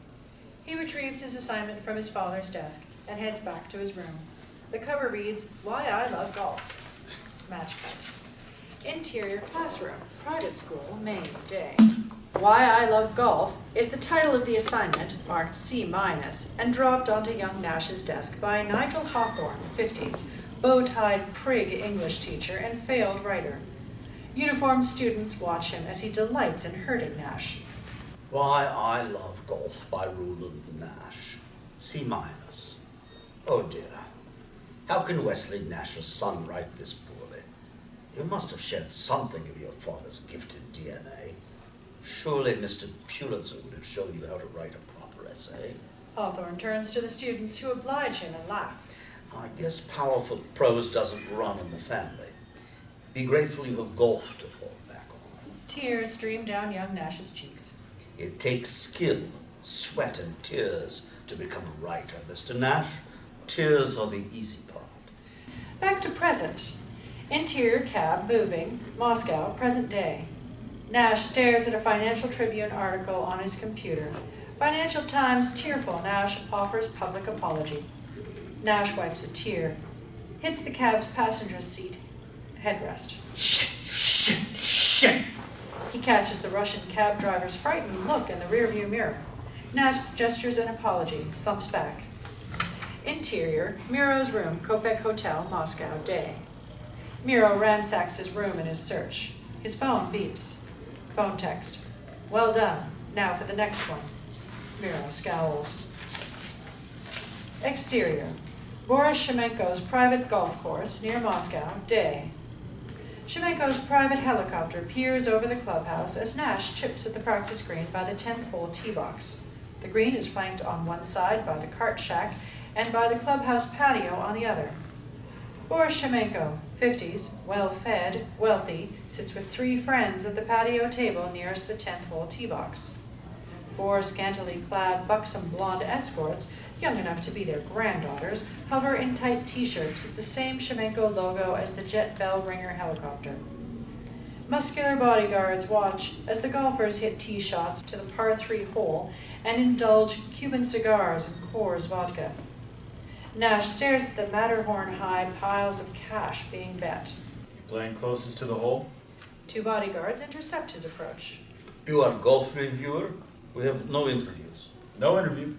A: He retrieves his assignment from his father's desk and heads back to his room. The cover reads, Why I Love Golf. Match cut. Interior classroom, private school, Maine, day. Why I Love Golf is the title of the assignment, marked C-, and dropped onto young Nash's desk by Nigel Hawthorne, 50s, bow-tied prig English teacher and failed writer. Uniformed students watch him as he delights in hurting Nash.
B: Why I Love Golf by Roland Nash. C-. Oh dear. How can Wesley Nash's son write this poorly? You must have shared something of your father's gifted DNA. Surely Mr. Pulitzer would have shown you how to write a proper essay.
A: Hawthorne turns to the students who oblige him and laugh.
B: I guess powerful prose doesn't run in the family. Be grateful you have golf to fall back on.
A: Tears stream down young Nash's cheeks.
B: It takes skill, sweat, and tears to become a writer, Mr. Nash. Tears are the easy part.
A: Back to present. Interior cab moving, Moscow, present day. Nash stares at a Financial Tribune article on his computer. Financial Times tearful Nash offers public apology. Nash wipes a tear, hits the cab's passenger seat headrest.
B: Shit!
A: He catches the Russian cab driver's frightened look in the rearview mirror. Nash gestures an apology, slumps back. Interior, Miro's room, Kopek Hotel, Moscow, day. Miro ransacks his room in his search. His phone beeps. Phone text. Well done. Now for the next one. Miro scowls. Exterior. Boris Shemenko's private golf course near Moscow, day. Shemenko's private helicopter peers over the clubhouse as Nash chips at the practice green by the 10th hole tee box. The green is flanked on one side by the cart shack and by the clubhouse patio on the other. Boris Shemenko, 50s, well-fed, wealthy, sits with 3 friends at the patio table nearest the 10th hole tee box. 4 scantily clad, buxom blonde escorts, young enough to be their granddaughters, hover in tight t-shirts with the same Shemenko logo as the jet bell ringer helicopter. Muscular bodyguards watch as the golfers hit tee shots to the par 3 hole and indulge Cuban cigars and Coors vodka. Nash stares at the Matterhorn-high piles of cash being bet.
C: You playing closest to the hole?
A: 2 bodyguards intercept his approach.
B: You are golf reviewer? We have no interviews.
C: No interview.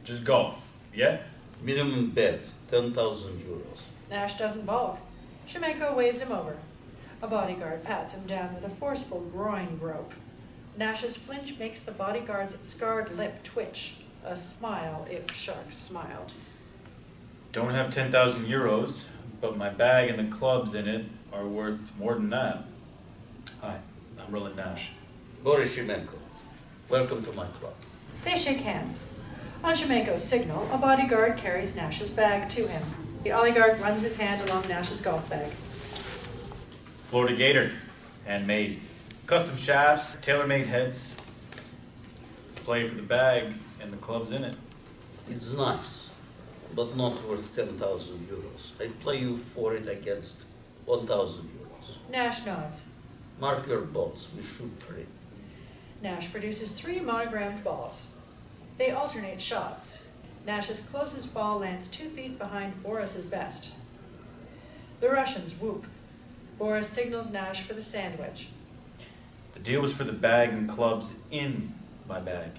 C: Just golf. Yeah?
B: Minimum bet, 10,000 euros.
A: Nash doesn't balk. Shemenko waves him over. A bodyguard pats him down with a forceful groin grope. Nash's flinch makes the bodyguard's scarred lip twitch. A smile, if sharks smiled.
C: Don't have 10,000 euros, but my bag and the clubs in it are worth more than that. Hi, I'm Roland Nash.
B: Boris Shemenko, welcome to my club.
A: They shake hands. On Shemenko's signal, a bodyguard carries Nash's bag to him. The bodyguard runs his hand along Nash's golf bag.
C: Florida Gator, handmade. Custom shafts, tailor-made heads. Play for the bag and the clubs in it.
B: It's nice, but not worth 10,000 euros. I play you for it against 1,000 euros.
A: Nash nods.
B: Mark your balls, we shoot 3.
A: Nash produces 3 monogrammed balls. They alternate shots. Nash's closest ball lands 2 feet behind Boris's best. The Russians whoop. Boris signals Nash for the sandwich.
C: The deal was for the bag and clubs in my bag.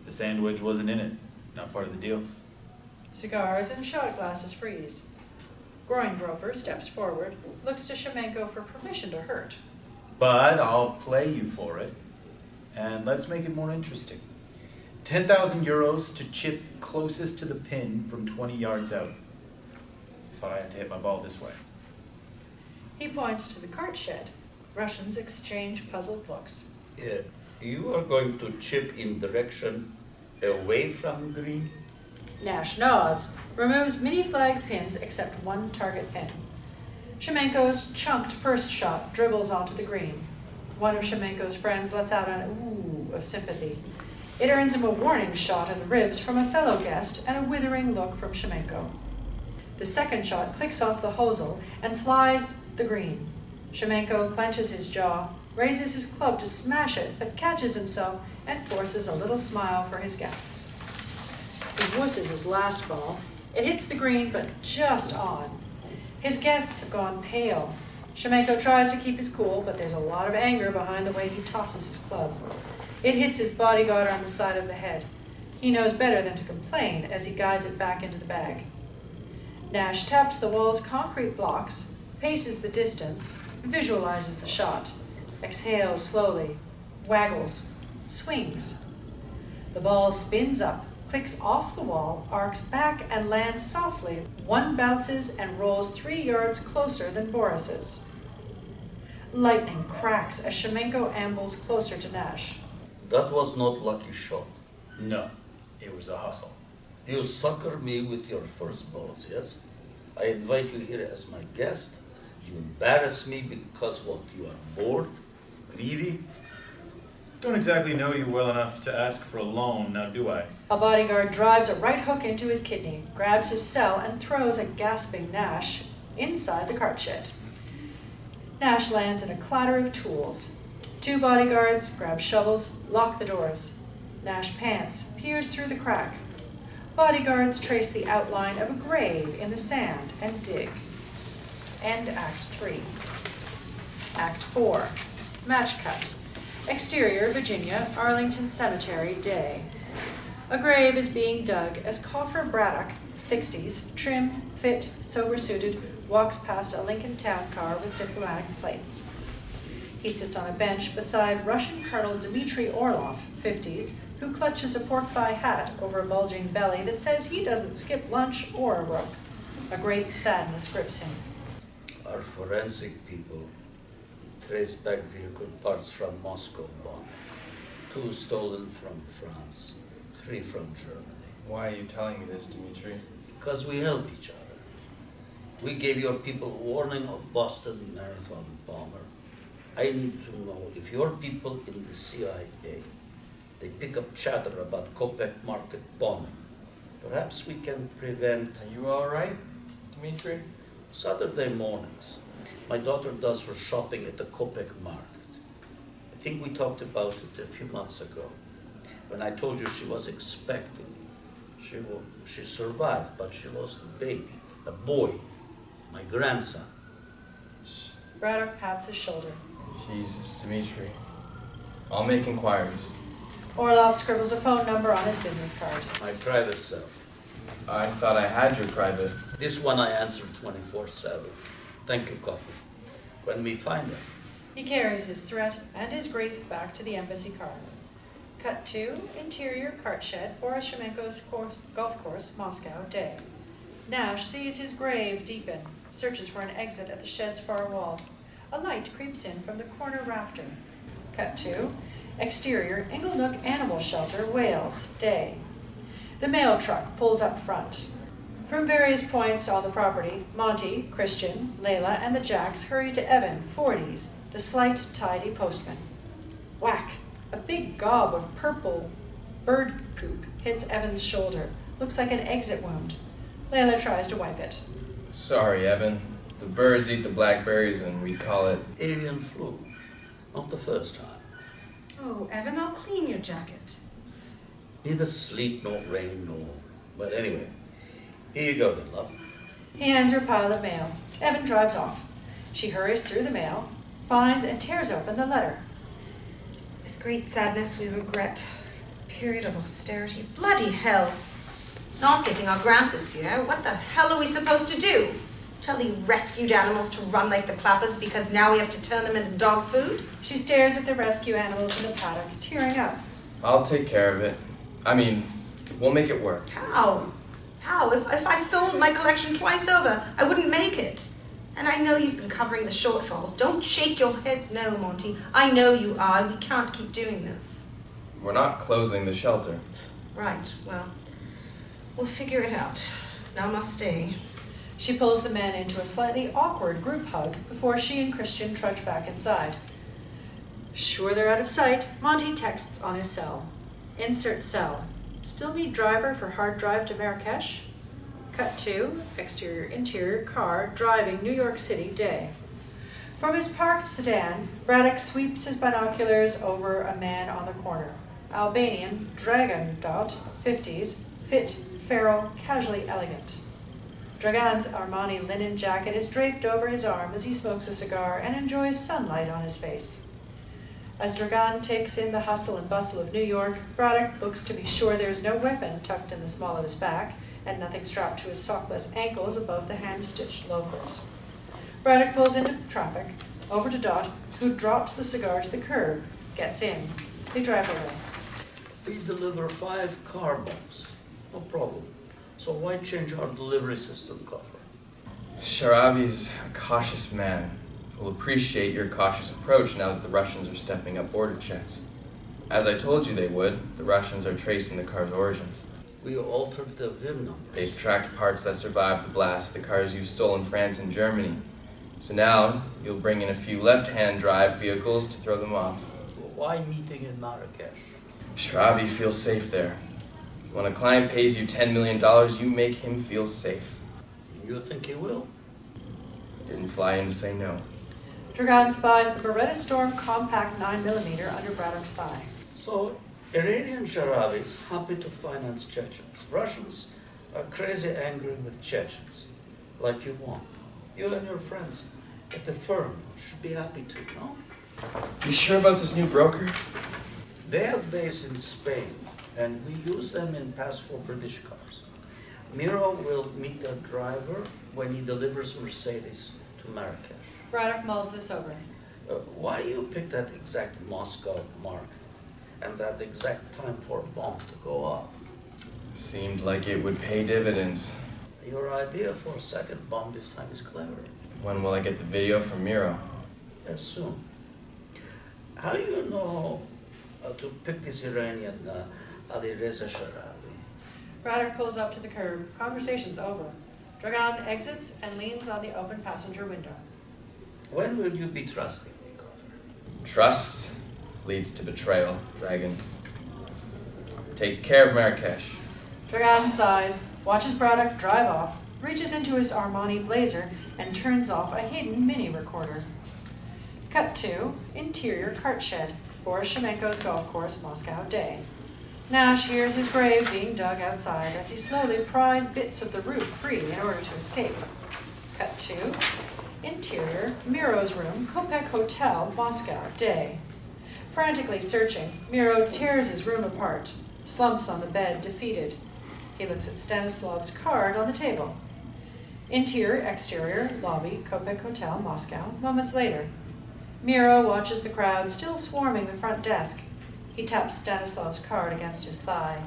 C: The sandwich wasn't in it, not part of the deal.
A: Cigars and shot glasses freeze. Groin groper steps forward, looks to Shemenko for permission to hurt.
C: But I'll play you for it, and let's make it more interesting. 10,000 euros to chip closest to the pin from 20 yards out. Thought I had to hit my ball this way.
A: He points to the cart shed. Russians exchange puzzled looks.
B: You are going to chip in direction away from green?
A: Nash nods, removes mini flag pins except 1 target pin. Shemenko's chunked first shot dribbles onto the green. One of Shemenko's friends lets out an ooh of sympathy. It earns him a warning shot in the ribs from a fellow guest and a withering look from Shemenko. The second shot clicks off the hosel and flies the green. Shemenko clenches his jaw, raises his club to smash it, but catches himself and forces a little smile for his guests. He wusses his last ball. It hits the green, but just on. His guests have gone pale. Shemenko tries to keep his cool, but there's a lot of anger behind the way he tosses his club. It hits his bodyguard on the side of the head. He knows better than to complain as he guides it back into the bag. Nash taps the wall's concrete blocks, paces the distance, visualizes the shot, exhales slowly, waggles, swings. The ball spins up, clicks off the wall, arcs back and lands softly. 1 bounces and rolls 3 yards closer than Boris's. Lightning cracks as Shemenko ambles closer to Nash.
B: That was not lucky shot.
C: No, it was a hustle.
B: You sucker me with your first balls, yes? I invite you here as my guest. You embarrass me because what, you are bored? Greedy?
C: Don't exactly know you well enough to ask for a loan, now do I?
A: A bodyguard drives a right hook into his kidney, grabs his cell, and throws a gasping Nash inside the cart shed. Nash lands in a clatter of tools. 2 bodyguards grab shovels, lock the doors. Nash pants, peers through the crack. Bodyguards trace the outline of a grave in the sand and dig. End Act 3. Act 4. Match cut. Exterior, Virginia, Arlington Cemetery, day. A grave is being dug as Coffer Braddock, 60s, trim, fit, sober-suited, walks past a Lincoln Town car with diplomatic plates. He sits on a bench beside Russian Colonel Dmitry Orlov, 50s, who clutches a pork pie hat over a bulging belly that says he doesn't skip lunch or a rook. A great sadness grips him.
B: Our forensic people traced back vehicle parts from Moscow bomb. 2 stolen from France, 3 from Germany.
D: Why are you telling me this, Dmitri?
B: Because we help each other. We gave your people warning of Boston Marathon bomber. I need to know if your people in the CIA, they pick up chatter about Kopek market bombing. Perhaps we can prevent...
D: Are you all right, Dmitri?
B: Saturday mornings, my daughter does her shopping at the Kopek market. I think we talked about it a few months ago, when I told you she was expecting. She survived, but she lost a baby, a boy, my grandson.
A: Braddock pats his shoulder.
D: Jesus, Dmitri. I'll make inquiries.
A: Orlov scribbles a phone number on his business card.
B: My private cell.
D: I thought I had your private.
B: This one I answer 24/7. Thank you, Coffee. When we find her.
A: He carries his threat and his grief back to the embassy car. Cut to interior cart shed, Poroshenko's golf course, Moscow, day. Nash sees his grave deepen, searches for an exit at the shed's far wall. A light creeps in from the corner rafter. Cut to exterior Inglenook Animal Shelter, Wales, day. The mail truck pulls up front. From various points on the property, Monty, Christian, Leyla, and the Jacks hurry to Evan, 40s, the slight, tidy postman. Whack! A big gob of purple bird poop hits Evan's shoulder. Looks like an exit wound. Leyla tries to wipe it.
D: Sorry, Evan. The birds eat the blackberries and we call it...
B: Avian flu. Not the first time.
E: Oh, Evan, I'll clean your jacket.
B: Neither sleet nor rain nor... But anyway, here you go then, love.
A: He hands her a pile of mail. Evan drives off. She hurries through the mail, finds and tears open the letter.
E: With great sadness we regret period of austerity. Bloody hell! Not getting our grant this year. What the hell are we supposed to do? Tell the rescued animals to run like the clappers because now we have to turn them into dog food?
A: She stares at the rescue animals in the paddock, tearing up.
D: I'll take care of it. I mean, we'll make it work.
E: How? How? If I sold my collection twice over, I wouldn't make it. And I know you've been covering the shortfalls. Don't shake your head no, Monty. I know you are. We can't keep doing this.
D: We're not closing the shelter.
E: Right, well, we'll figure it out. Namaste.
A: She pulls the men into a slightly awkward group hug before she and Christian trudge back inside. Sure they're out of sight, Monty texts on his cell. Insert cell. Still need driver for hard drive to Marrakesh? Cut to exterior interior car driving New York City day. From his parked sedan, Braddock sweeps his binoculars over a man on the corner. Albanian, dragon dot, 50s, fit, feral, casually elegant. Dragan's Armani linen jacket is draped over his arm as he smokes a cigar and enjoys sunlight on his face. As Dragan takes in the hustle and bustle of New York, Braddock looks to be sure there's no weapon tucked in the small of his back and nothing strapped to his sockless ankles above the hand-stitched loafers. Braddock pulls into traffic, over to Dot, who drops the cigar to the curb, gets in. They drive away.
B: We deliver 5 car bombs. No problem. So why change our delivery system, Coffer?
D: Sharavi's a cautious man. Will appreciate your cautious approach now that the Russians are stepping up border checks. As I told you they would, the Russians are tracing the car's origins.
B: We altered the VIN numbers.
D: They've tracked parts that survived the blast of the cars you stole in France and Germany. So now, you'll bring in a few left-hand drive vehicles to throw them off.
B: Why meeting in Marrakesh?
D: Sharavi feels safe there. When a client pays you $10 million, you make him feel safe.
B: You think he will?
D: Didn't fly in to say no.
A: Dragan spies the Beretta Storm compact 9mm under Braddock's thigh.
B: So, Iranian Sharavi is happy to finance Chechens. Russians are crazy angry with Chechens, like you want. You and your friends at the firm should be happy too, no?
D: You sure about this new broker?
B: They have base in Spain, and we use them in pass for British cars. Miro will meet a driver when he delivers Mercedes to Marrakesh.
A: Braddock mulls this over.
B: Why you pick that exact Moscow market and that exact time for a bomb to go off?
D: Seemed like it would pay dividends.
B: Your idea for a second bomb this time is clever.
D: When will I get the video from Miro?
B: Yes, soon. How do you know to pick this Iranian Ali Reza Sharabi?
A: Braddock pulls up to the curb. Conversation's over. Dragan exits and leans on the open passenger window.
B: When will you be trusting me, Gopher?
D: Trust leads to betrayal, Dragon. Take care of Marrakesh.
A: Dragan sighs, watches Braddock drive off, reaches into his Armani blazer, and turns off a hidden mini recorder. Cut to interior cart shed, Boris Shemenko's golf course, Moscow day. Nash hears his grave being dug outside as he slowly pries bits of the roof free in order to escape. Cut to interior Miro's room, Kopek Hotel, Moscow day. Frantically searching, Miro tears his room apart, slumps on the bed, defeated. He looks at Stanislav's card on the table. Interior, exterior, lobby, Kopek Hotel, Moscow, moments later. Miro watches the crowd still swarming the front desk. He taps Stanislav's card against his thigh.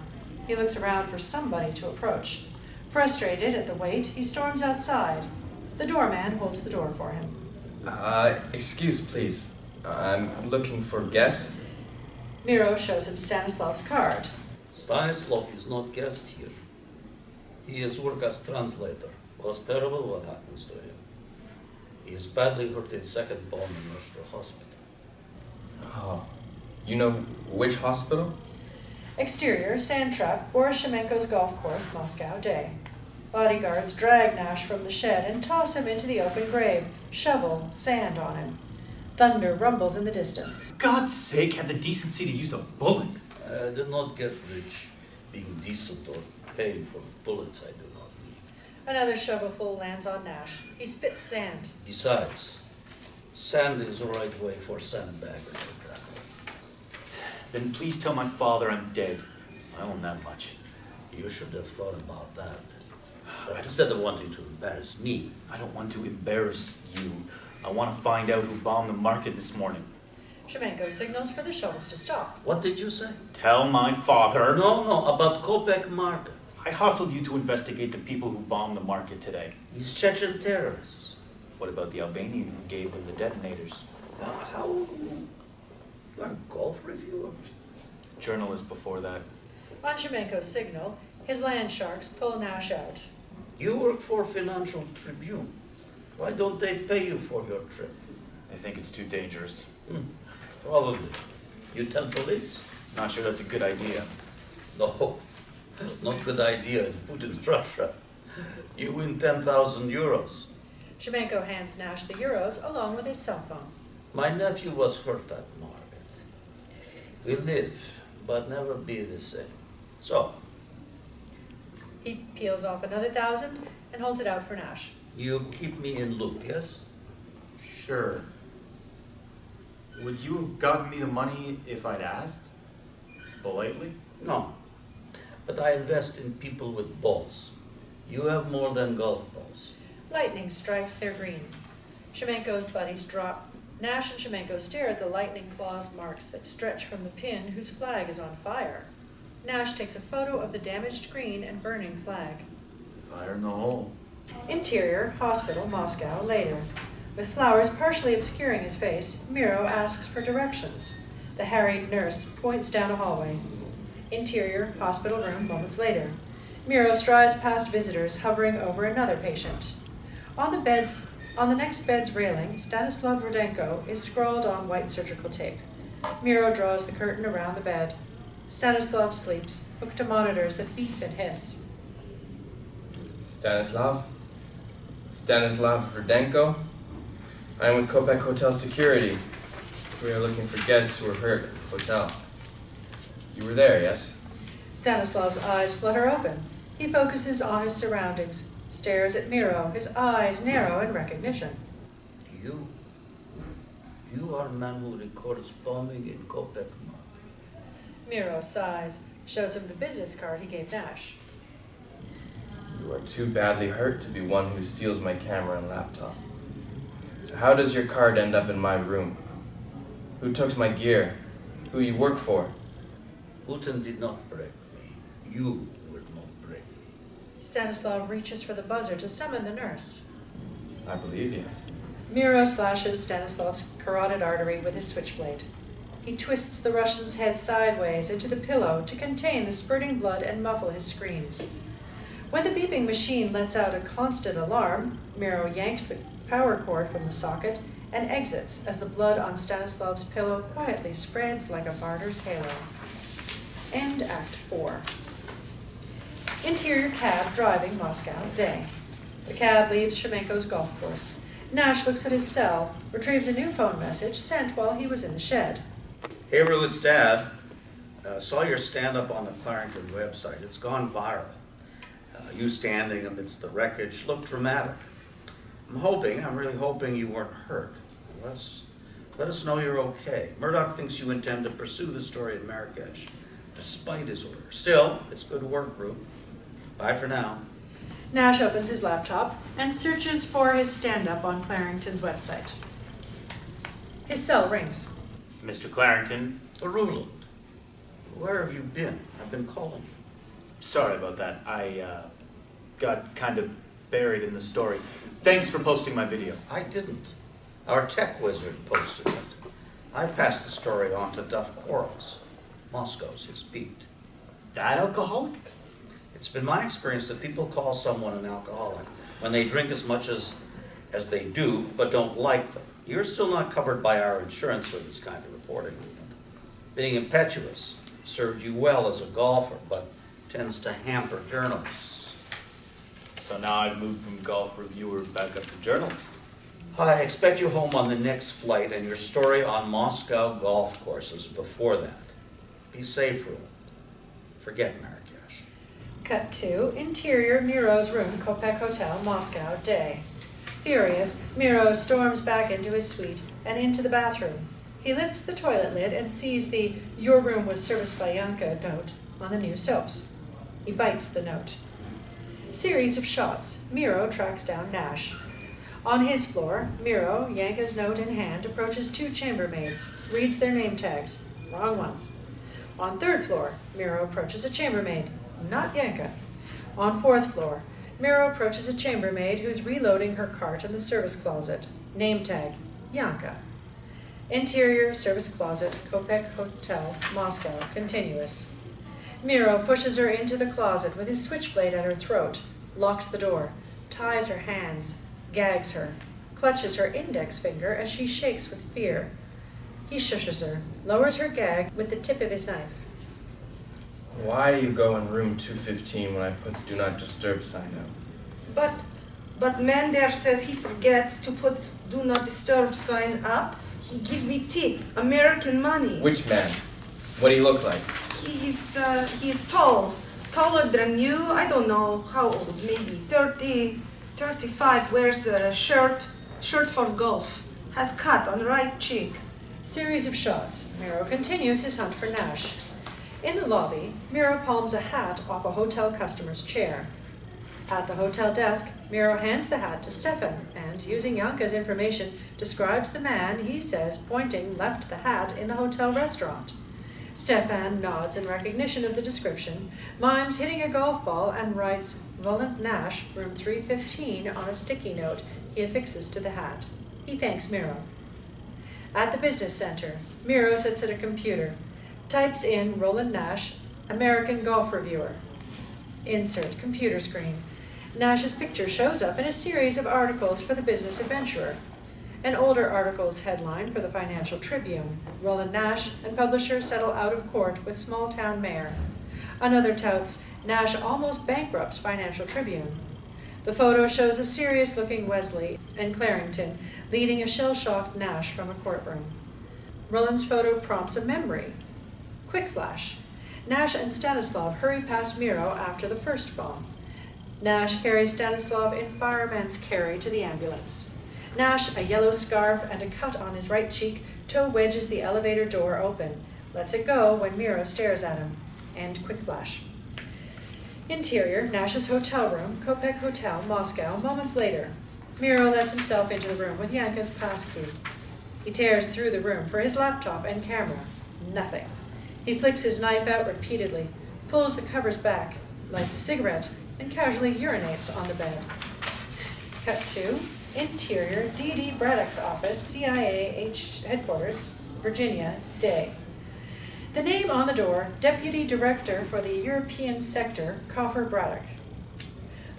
A: He looks around for somebody to approach. Frustrated at the wait, he storms outside. The doorman holds the door for him.
D: Excuse, please. I'm looking for guests.
A: Miro shows him Stanislav's card.
B: Stanislav is not guest here. He is work as translator. Was terrible what happens to him. He is badly hurt in second bomb in Russia hospital.
D: Oh, you know which hospital?
A: Exterior, sand trap, Boris Shemenko's golf course, Moscow day. Bodyguards drag Nash from the shed and toss him into the open grave, shovel sand on him. Thunder rumbles in the distance.
C: God's sake, have the decency to use a bullet.
B: I do not get rich being decent or paying for bullets I do not need.
A: Another shovelful lands on Nash. He spits sand.
B: Besides, sand is the right way for sandbaggers.
C: Then please tell my father I'm dead. I own that much.
B: You should have thought about that. But instead of wanting to embarrass me.
C: I don't want to embarrass you. I want to find out who bombed the market this morning.
A: Shemenko signals for the shovels to stop.
B: What did you say?
C: Tell my father.
B: No, about Kopek market.
C: I hustled you to investigate the people who bombed the market today.
B: These Chechen terrorists.
C: What about the Albanian who gave them the detonators?
B: How? You are a golf reviewer?
C: Journalist before that.
A: On Shemenko's signal, his land sharks pull Nash out.
B: You work for Financial Tribune. Why don't they pay you for your trip?
C: I think it's too dangerous.
B: Probably. You tell police?
C: Not sure that's a good idea.
B: No, not good idea in Putin's Russia. You win 10,000 euros.
A: Shemenko hands Nash the euros along with his cell phone.
B: My nephew was hurt at market. We live, but never be the same. So,
A: He peels off another 1,000 and holds it out for Nash.
B: you keep me in loop, yes?
C: Sure. Would you have gotten me the money if I'd asked? Politely?
B: No. But I invest in people with balls. You have more than golf balls.
A: Lightning strikes their green. Shemenko's buddies drop. Nash and Shemenko stare at the lightning claws marks that stretch from the pin whose flag is on fire. Nash takes a photo of the damaged green and burning flag.
C: Fire in the hole.
A: Interior, hospital, Moscow, later. With flowers partially obscuring his face, Miro asks for directions. The harried nurse points down a hallway. Interior, hospital room, moments later. Miro strides past visitors, hovering over another patient. On the next bed's railing, Stanislav Rudenko is scrawled on white surgical tape. Miro draws the curtain around the bed. Stanislav sleeps, hooked to monitors that beep and hiss.
D: Stanislav? Stanislav Rudenko? I am with Kopek Hotel Security. We are looking for guests who were hurt at the hotel. You were there, yes?
A: Stanislav's eyes flutter open. He focuses on his surroundings, stares at Miro, his eyes narrow in recognition.
B: You are a man who records bombing in Kopek market.
A: Miro sighs, shows him the business card he gave Nash.
D: You are too badly hurt to be one who steals my camera and laptop. So how does your card end up in my room? Who took my gear? Who you work for?
B: Putin did not break me. You will not break me.
A: Stanislav reaches for the buzzer to summon the nurse.
D: I believe you.
A: Miro slashes Stanislav's carotid artery with his switchblade. He twists the Russian's head sideways into the pillow to contain the spurting blood and muffle his screams. When the beeping machine lets out a constant alarm, Miro yanks the power cord from the socket and exits as the blood on Stanislav's pillow quietly spreads like a martyr's halo. End Act 4. Interior cab driving Moscow, day. The cab leaves Shemenko's golf course. Nash looks at his cell, retrieves a new phone message sent while he was in the shed.
B: Hey, Rue, it's Dad. Saw your stand-up on the Clarendon website. It's gone viral. You standing amidst the wreckage looked dramatic. I'm really hoping you weren't hurt. Let us know you're okay. Murdoch thinks you intend to pursue the story in Marrakesh, despite his order. Still, it's good work, Rue. Bye for now.
A: Nash opens his laptop and searches for his stand-up on Clarendon's website. His cell rings.
C: Mr. Clarendon,
B: Ruland, where have you been? I've been calling you.
C: sorry about that. I got kind of buried in the story. Thanks for posting my video.
B: I didn't. Our tech wizard posted it. I passed the story on to Duff Quarles. Moscow's his beat.
C: That alcoholic?
B: It's been my experience that people call someone an alcoholic when they drink as much as they do, but don't like them. You're still not covered by our insurance for this kind of reporting. Being impetuous served you well as a golfer, but tends to hamper journalists.
C: So now I've moved from golf reviewer back up to journalist.
B: I expect you home on the next flight and your story on Moscow golf courses before that. Be safe, Rule. Forget Marrakesh.
A: Cut to interior Miro's room, Kopek Hotel, Moscow, day. Furious, Miro storms back into his suite and into the bathroom. He lifts the toilet lid and sees the "Your room was serviced by Yanka" note on the new soaps. He bites the note. Series of shots. Miro tracks down Nash. On his floor, Miro, Yanka's note in hand, approaches two chambermaids, reads their name tags. Wrong ones. On third floor, Miro approaches a chambermaid. Not Yanka. On fourth floor, Miro approaches a chambermaid who's reloading her cart in the service closet. Name tag, Yanka. Interior service closet, Kopek Hotel, Moscow, continuous. Miro pushes her into the closet with his switchblade at her throat, locks the door, ties her hands, gags her, clutches her index finger as she shakes with fear. He shushes her, lowers her gag with the tip of his knife.
D: Why you go in room 215 when I put do not disturb sign out?
E: But man there says he forgets to put do not disturb sign up. He gives me tip, American money.
D: Which man? What do he look like?
E: He's tall, taller than you. I don't know how old, maybe 30, 35. Wears a shirt for golf. Has cut on right cheek.
A: Series of shots. Miro continues his hunt for Nash. In the lobby, Miro palms a hat off a hotel customer's chair. At the hotel desk, Miro hands the hat to Stefan and, using Yanka's information, describes the man he says pointing left the hat in the hotel restaurant. Stefan nods in recognition of the description, mimes hitting a golf ball, and writes Roland Nash, room 315, on a sticky note he affixes to the hat. He thanks Miro. At the business center, Miro sits at a computer, types in Roland Nash, American golf reviewer. Insert computer screen. Nash's picture shows up in a series of articles for the Business Adventurer. An older article's headline for the Financial Tribune. Roland Nash and publisher settle out of court with small-town mayor. Another touts Nash almost bankrupts Financial Tribune. The photo shows a serious-looking Wesley and Clarendon leading a shell-shocked Nash from a courtroom. Roland's photo prompts a memory. Quick flash. Nash and Stanislav hurry past Miro after the first bomb. Nash carries Stanislav in fireman's carry to the ambulance. Nash, a yellow scarf and a cut on his right cheek, toe wedges the elevator door open, lets it go when Miro stares at him. And quick flash. Interior, Nash's hotel room, Kopek Hotel, Moscow, moments later. Miro lets himself into the room with Yanka's passkey. He tears through the room for his laptop and camera. Nothing. He flicks his knife out repeatedly, pulls the covers back, lights a cigarette, and casually urinates on the bed. Cut to interior D.D. Braddock's office, CIA headquarters, Virginia, day. The name on the door, Deputy Director for the European Sector, Coffer Braddock.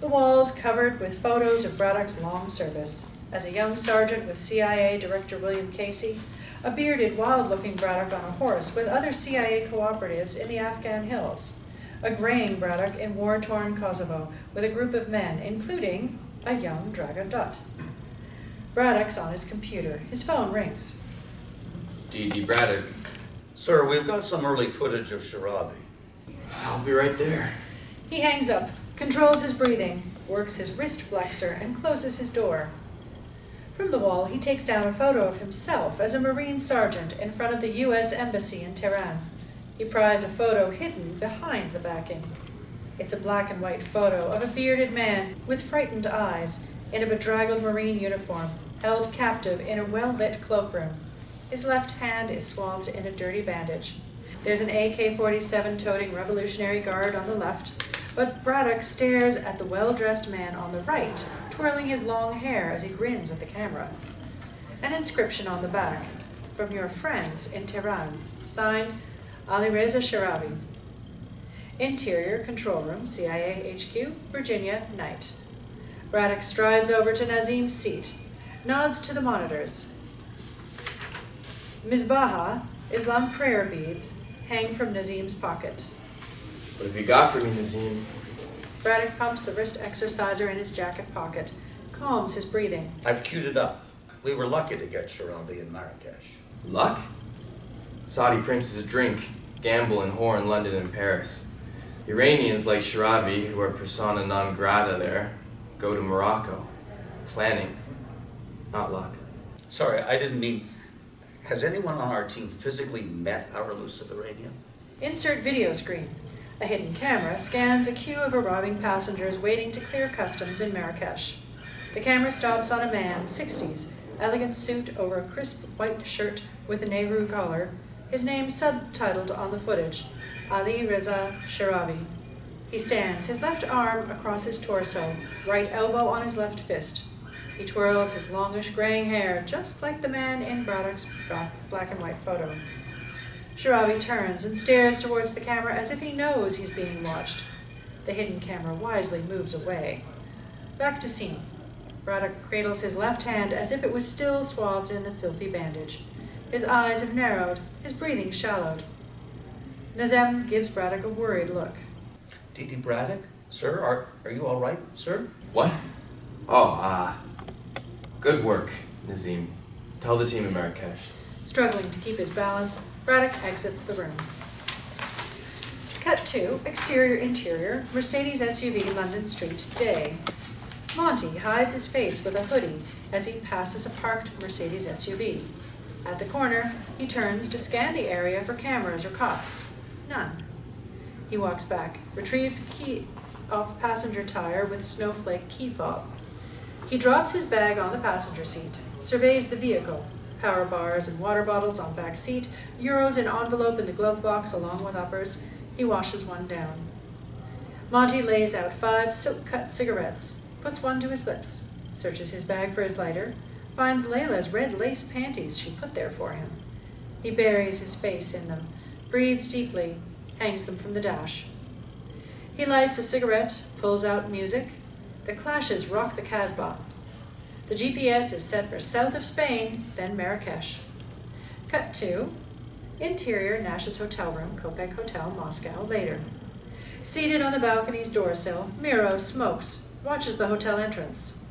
A: The walls covered with photos of Braddock's long service. As a young sergeant with CIA Director William Casey, a bearded, wild-looking Braddock on a horse with other CIA cooperatives in the Afghan hills. A graying Braddock in war-torn Kosovo with a group of men, including a young Dragon Dutt. Braddock's on his computer. His phone rings.
D: D.D. Braddock.
B: Sir, we've got some early footage of Sharavi.
D: I'll be right there.
A: He hangs up, controls his breathing, works his wrist flexor, and closes his door. From the wall, he takes down a photo of himself as a Marine sergeant in front of the U.S. Embassy in Tehran. He pries a photo hidden behind the backing. It's a black and white photo of a bearded man with frightened eyes in a bedraggled Marine uniform, held captive in a well-lit cloakroom. His left hand is swathed in a dirty bandage. There's an AK-47 toting Revolutionary Guard on the left, but Braddock stares at the well-dressed man on the right, twirling his long hair as he grins at the camera. An inscription on the back, from your friends in Tehran, signed Alireza Sharavi. Interior Control Room, CIA HQ, Virginia, night. Braddock strides over to Nazim's seat, nods to the monitors. Mizbaha, Islam prayer beads, hang from Nazim's pocket.
D: What have you got for me, Nazim?
A: Braddock pumps the wrist exerciser in his jacket pocket, calms his breathing.
B: I've queued it up. We were lucky to get Sharavi in Marrakesh.
D: Luck? Saudi princes drink, gamble, and whore in London and Paris. Iranians like Sharavi, who are persona non grata there, go to Morocco. Planning, not luck.
B: Sorry, I didn't mean... Has anyone on our team physically met our elusive Iranian?
A: Insert video screen. A hidden camera scans a queue of arriving passengers waiting to clear customs in Marrakesh. The camera stops on a man, 60s, elegant suit over a crisp white shirt with a Nehru collar, his name subtitled on the footage, Ali Reza Sharavi. He stands, his left arm across his torso, right elbow on his left fist. He twirls his longish graying hair, just like the man in Braddock's black and white photo. Sharavi turns and stares towards the camera as if he knows he's being watched. The hidden camera wisely moves away. Back to scene. Braddock cradles his left hand as if it was still swathed in the filthy bandage. His eyes have narrowed, his breathing shallowed. Nazem gives Braddock a worried look.
B: D.D. Braddock? Sir, are you all right, sir?
D: What? Oh, good work, Nazim. Tell the team in Marrakesh.
A: Struggling to keep his balance, Braddock exits the room. Cut to exterior-interior, Mercedes SUV, London Street, day. Monty hides his face with a hoodie as he passes a parked Mercedes SUV. At the corner, he turns to scan the area for cameras or cops. None. He walks back, retrieves key off passenger tire with snowflake key fob. He drops his bag on the passenger seat, surveys the vehicle, power bars and water bottles on back seat, euros in envelope in the glove box along with uppers. He washes one down. Monty lays out 5 silk-cut cigarettes, puts one to his lips, searches his bag for his lighter, finds Leyla's red lace panties she put there for him. He buries his face in them, breathes deeply, hangs them from the dash. He lights a cigarette, pulls out music. The Clashes rock the Casbah. The GPS is set for south of Spain, then Marrakesh. Cut to interior Nash's hotel room, Kopek Hotel, Moscow, later. Seated on the balcony's doorsill, Miro smokes, watches the hotel entrance.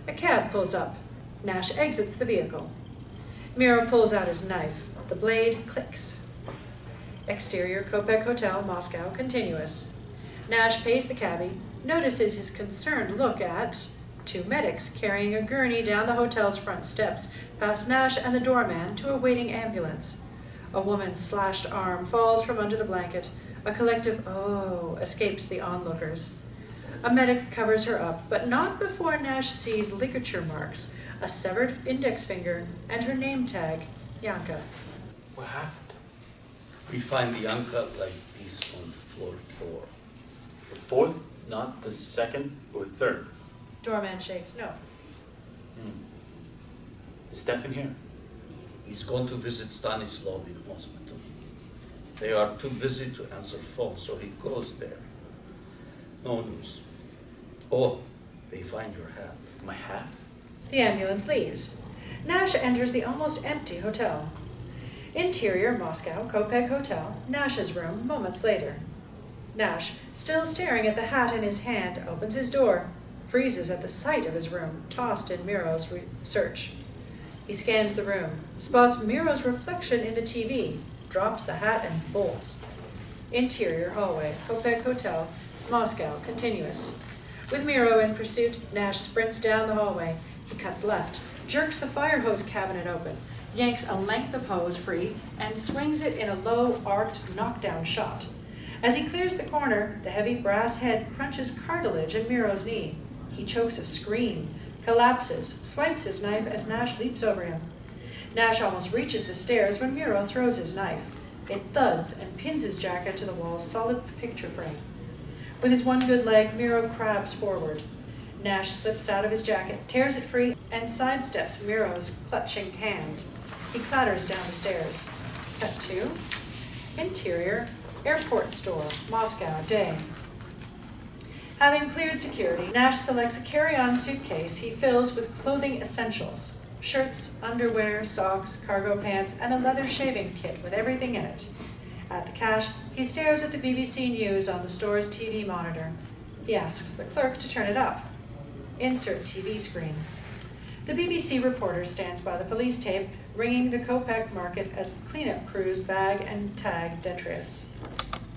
A: A cab pulls up. Nash exits the vehicle. Miro pulls out his knife. The blade clicks. Exterior Kopek Hotel, Moscow, continuous. Nash pays the cabbie, notices his concerned look at 2 medics carrying a gurney down the hotel's front steps, past Nash and the doorman to a waiting ambulance. A woman's slashed arm falls from under the blanket. A collective "oh" escapes the onlookers. A medic covers her up, but not before Nash sees ligature marks, a severed index finger, and her name tag, Yanka.
B: What happened? We find the uncut like this on floor 4.
C: The 4th? Not the second or third.
A: Doorman shakes no.
C: Is Stefan here?
B: He's gone to visit Stanislav in hospital. They are too busy to answer phones, so he goes there. No news. Oh, they find your hat.
C: My hat?
A: The ambulance leaves. Nash enters the almost empty hotel. Interior, Moscow, Kopek Hotel, Nash's room, moments later. Nash, still staring at the hat in his hand, opens his door, freezes at the sight of his room, tossed in Miro's search. He scans the room, spots Miro's reflection in the TV, drops the hat and bolts. Interior hallway, Kopek Hotel, Moscow, continuous. With Miro in pursuit, Nash sprints down the hallway. He cuts left, jerks the fire hose cabinet open, yanks a length of hose free, and swings it in a low, arced knockdown shot. As he clears the corner, the heavy brass head crunches cartilage in Miro's knee. He chokes a scream, collapses, swipes his knife as Nash leaps over him. Nash almost reaches the stairs when Miro throws his knife. It thuds and pins his jacket to the wall's solid picture frame. With his one good leg, Miro crabs forward. Nash slips out of his jacket, tears it free, and sidesteps Miro's clutching hand. He clatters down the stairs. Cut to interior, airport store, Moscow, day. Having cleared security, Nash selects a carry-on suitcase he fills with clothing essentials. Shirts, underwear, socks, cargo pants, and a leather shaving kit with everything in it. At the cash, he stares at the BBC News on the store's TV monitor. He asks the clerk to turn it up. Insert TV screen. The BBC reporter stands by the police tape, ringing the Kopek market as cleanup crews bag and tag detritus.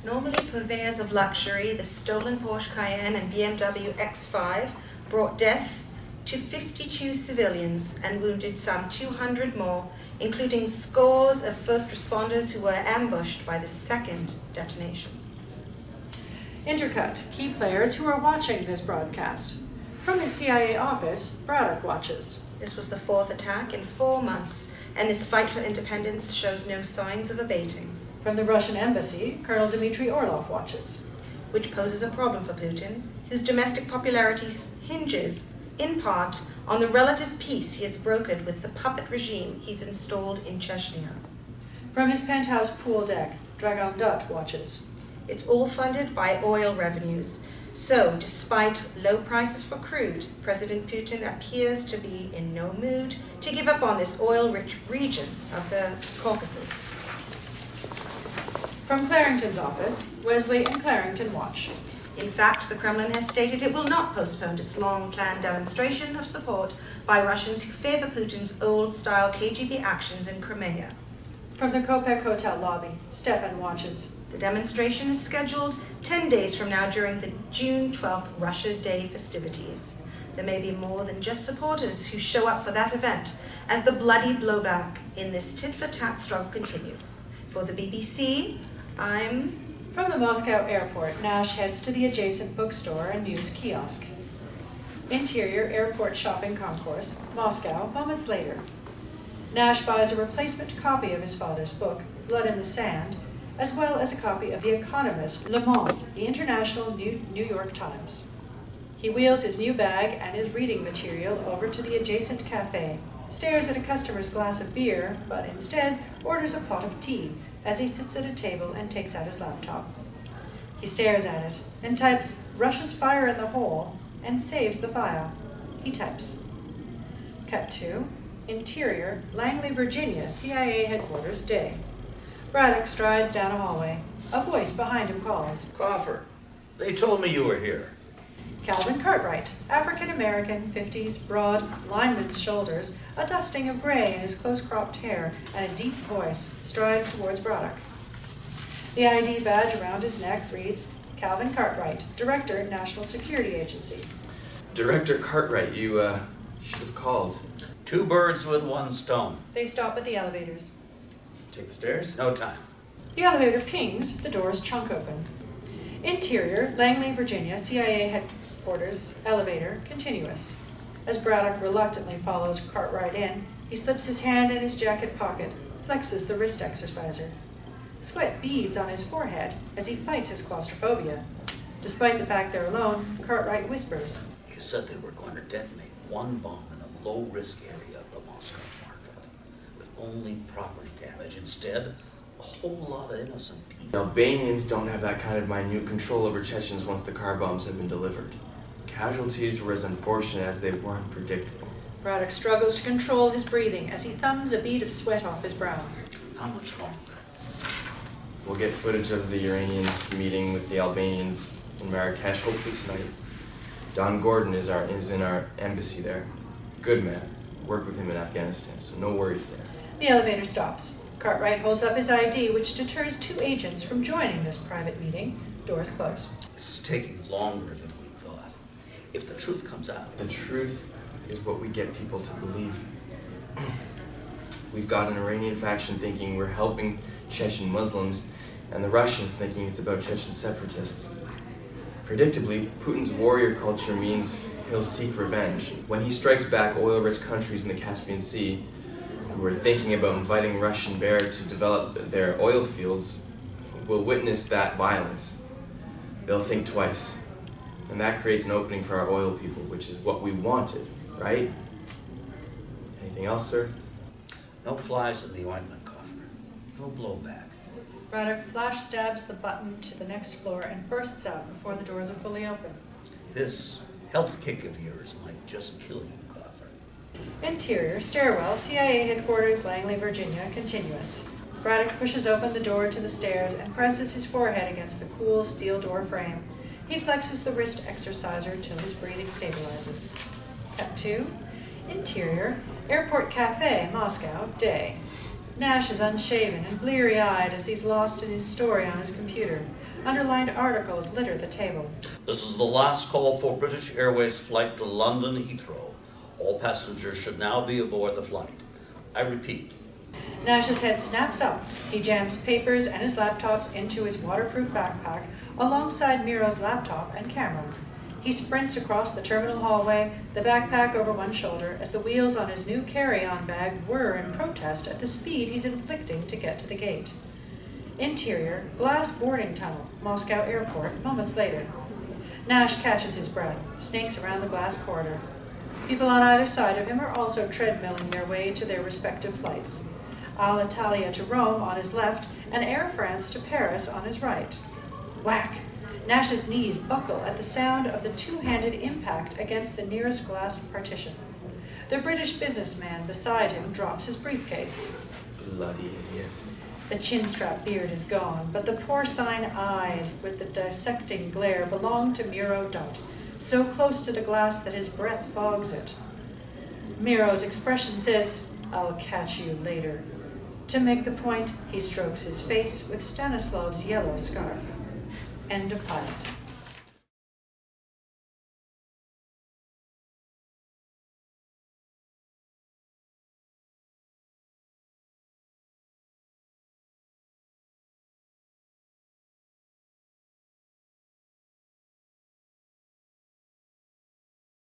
E: Normally purveyors of luxury, the stolen Porsche Cayenne and BMW X5 brought death to 52 civilians and wounded some 200 more, including scores of first responders who were ambushed by the second detonation.
A: Intercut, key players who are watching this broadcast. From his CIA office, Braddock watches.
E: This was the fourth attack in 4 months, and this fight for independence shows no signs of abating.
A: From the Russian embassy, Colonel Dmitry Orlov watches.
E: Which poses a problem for Putin, whose domestic popularity hinges, in part, on the relative peace he has brokered with the puppet regime he's installed in Chechnya.
A: From his penthouse pool deck, Dragon Dut watches.
E: It's all funded by oil revenues. So, despite low prices for crude, President Putin appears to be in no mood to give up on this oil-rich region of the Caucasus.
A: From Clarrington's office, Wesley and Clarrington watch.
E: In fact, the Kremlin has stated it will not postpone its long-planned demonstration of support by Russians who favor Putin's old-style KGB actions in Crimea.
A: From the Kopek Hotel lobby, Stefan watches.
E: The demonstration is scheduled 10 days from now during the June 12th Russia Day festivities. There may be more than just supporters who show up for that event, as the bloody blowback in this tit-for-tat struggle continues. For the BBC, I'm...
A: From the Moscow airport, Nash heads to the adjacent bookstore and news kiosk. Interior airport shopping concourse, Moscow, moments later. Nash buys a replacement copy of his father's book, Blood in the Sand, as well as a copy of The Economist, Le Monde, the international New York Times. He wheels his new bag and his reading material over to the adjacent cafe, stares at a customer's glass of beer, but instead orders a pot of tea as he sits at a table and takes out his laptop. He stares at it and types Russia's fire in the hole and saves the file. He types. Cut to interior, Langley, Virginia, CIA headquarters, day. Braddock strides down a hallway. A voice behind him calls.
B: Coffer, they told me you were here.
A: Calvin Cartwright, African-American, 50s, broad, lineman's shoulders, a dusting of gray in his close-cropped hair, and a deep voice, strides towards Braddock. The ID badge around his neck reads, Calvin Cartwright, Director, National Security Agency.
D: Director Cartwright, you should have called.
B: 2 birds with 1 stone.
A: They stop at the elevators.
D: Take the stairs?
B: No time.
A: The elevator pings, the doors chunk open. Interior, Langley, Virginia, CIA headquarters, elevator, continuous. As Braddock reluctantly follows Cartwright in, he slips his hand in his jacket pocket, flexes the wrist exerciser. Sweat beads on his forehead as he fights his claustrophobia. Despite the fact they're alone, Cartwright whispers.
B: You said they were going to detonate one bomb in a low-risk area of the Moscow market, with only property damage. Instead, a whole lot of innocent people.
D: The Albanians don't have that kind of minute control over Chechens once the car bombs have been delivered. Casualties were as unfortunate as they weren't predictable.
A: Braddock struggles to control his breathing as he thumbs a bead of sweat off his brow.
B: How much longer?
D: We'll get footage of the Iranians meeting with the Albanians in Marrakesh hopefully tonight. Don Gordon is in our embassy there. Good man. Worked with him in Afghanistan, so no worries there.
A: The elevator stops. Cartwright holds up his ID, which deters 2 agents from joining this private meeting. Doors close.
B: This is taking longer than we thought. If the truth comes out...
D: The truth is what we get people to believe. We've got an Iranian faction thinking we're helping Chechen Muslims, and the Russians thinking it's about Chechen separatists. Predictably, Putin's warrior culture means he'll seek revenge. When he strikes back oil-rich countries in the Caspian Sea, who are thinking about inviting Russian bear to develop their oil fields, will witness that violence. They'll think twice. And that creates an opening for our oil people, which is what we wanted, right? Anything else, sir?
B: No flies in the ointment coffer. No blowback.
A: Braddock flash stabs the button to the next floor and bursts out before the doors are fully open.
B: This health kick of yours might just kill you, coffer.
A: Interior, stairwell, CIA headquarters, Langley, Virginia, continuous. Braddock pushes open the door to the stairs and presses his forehead against the cool steel door frame. He flexes the wrist exerciser till his breathing stabilizes. Cut 2. Interior, Airport Cafe, Moscow, day. Nash is unshaven and bleary-eyed as he's lost in his story on his computer. Underlined articles litter the table.
B: This is the last call for British Airways flight to London Heathrow. All passengers should now be aboard the flight. I repeat.
A: Nash's head snaps up. He jams papers and his laptops into his waterproof backpack alongside Miro's laptop and camera. He sprints across the terminal hallway, the backpack over one shoulder, as the wheels on his new carry-on bag whir in protest at the speed he's inflicting to get to the gate. Interior, glass boarding tunnel, Moscow airport, moments later. Nash catches his breath, sneaks around the glass corridor. People on either side of him are also treadmilling their way to their respective flights. Alitalia to Rome on his left, and Air France to Paris on his right. Whack! Nash's knees buckle at the sound of the two-handed impact against the nearest glass partition. The British businessman beside him drops his briefcase.
D: Bloody idiot.
A: The chin-strap beard is gone, but the porcine eyes with the dissecting glare belong to Miro Dutt, so close to the glass that his breath fogs it. Miro's expression says, "I'll catch you later." To make the point, he strokes his face with Stanislav's yellow scarf. End of pilot.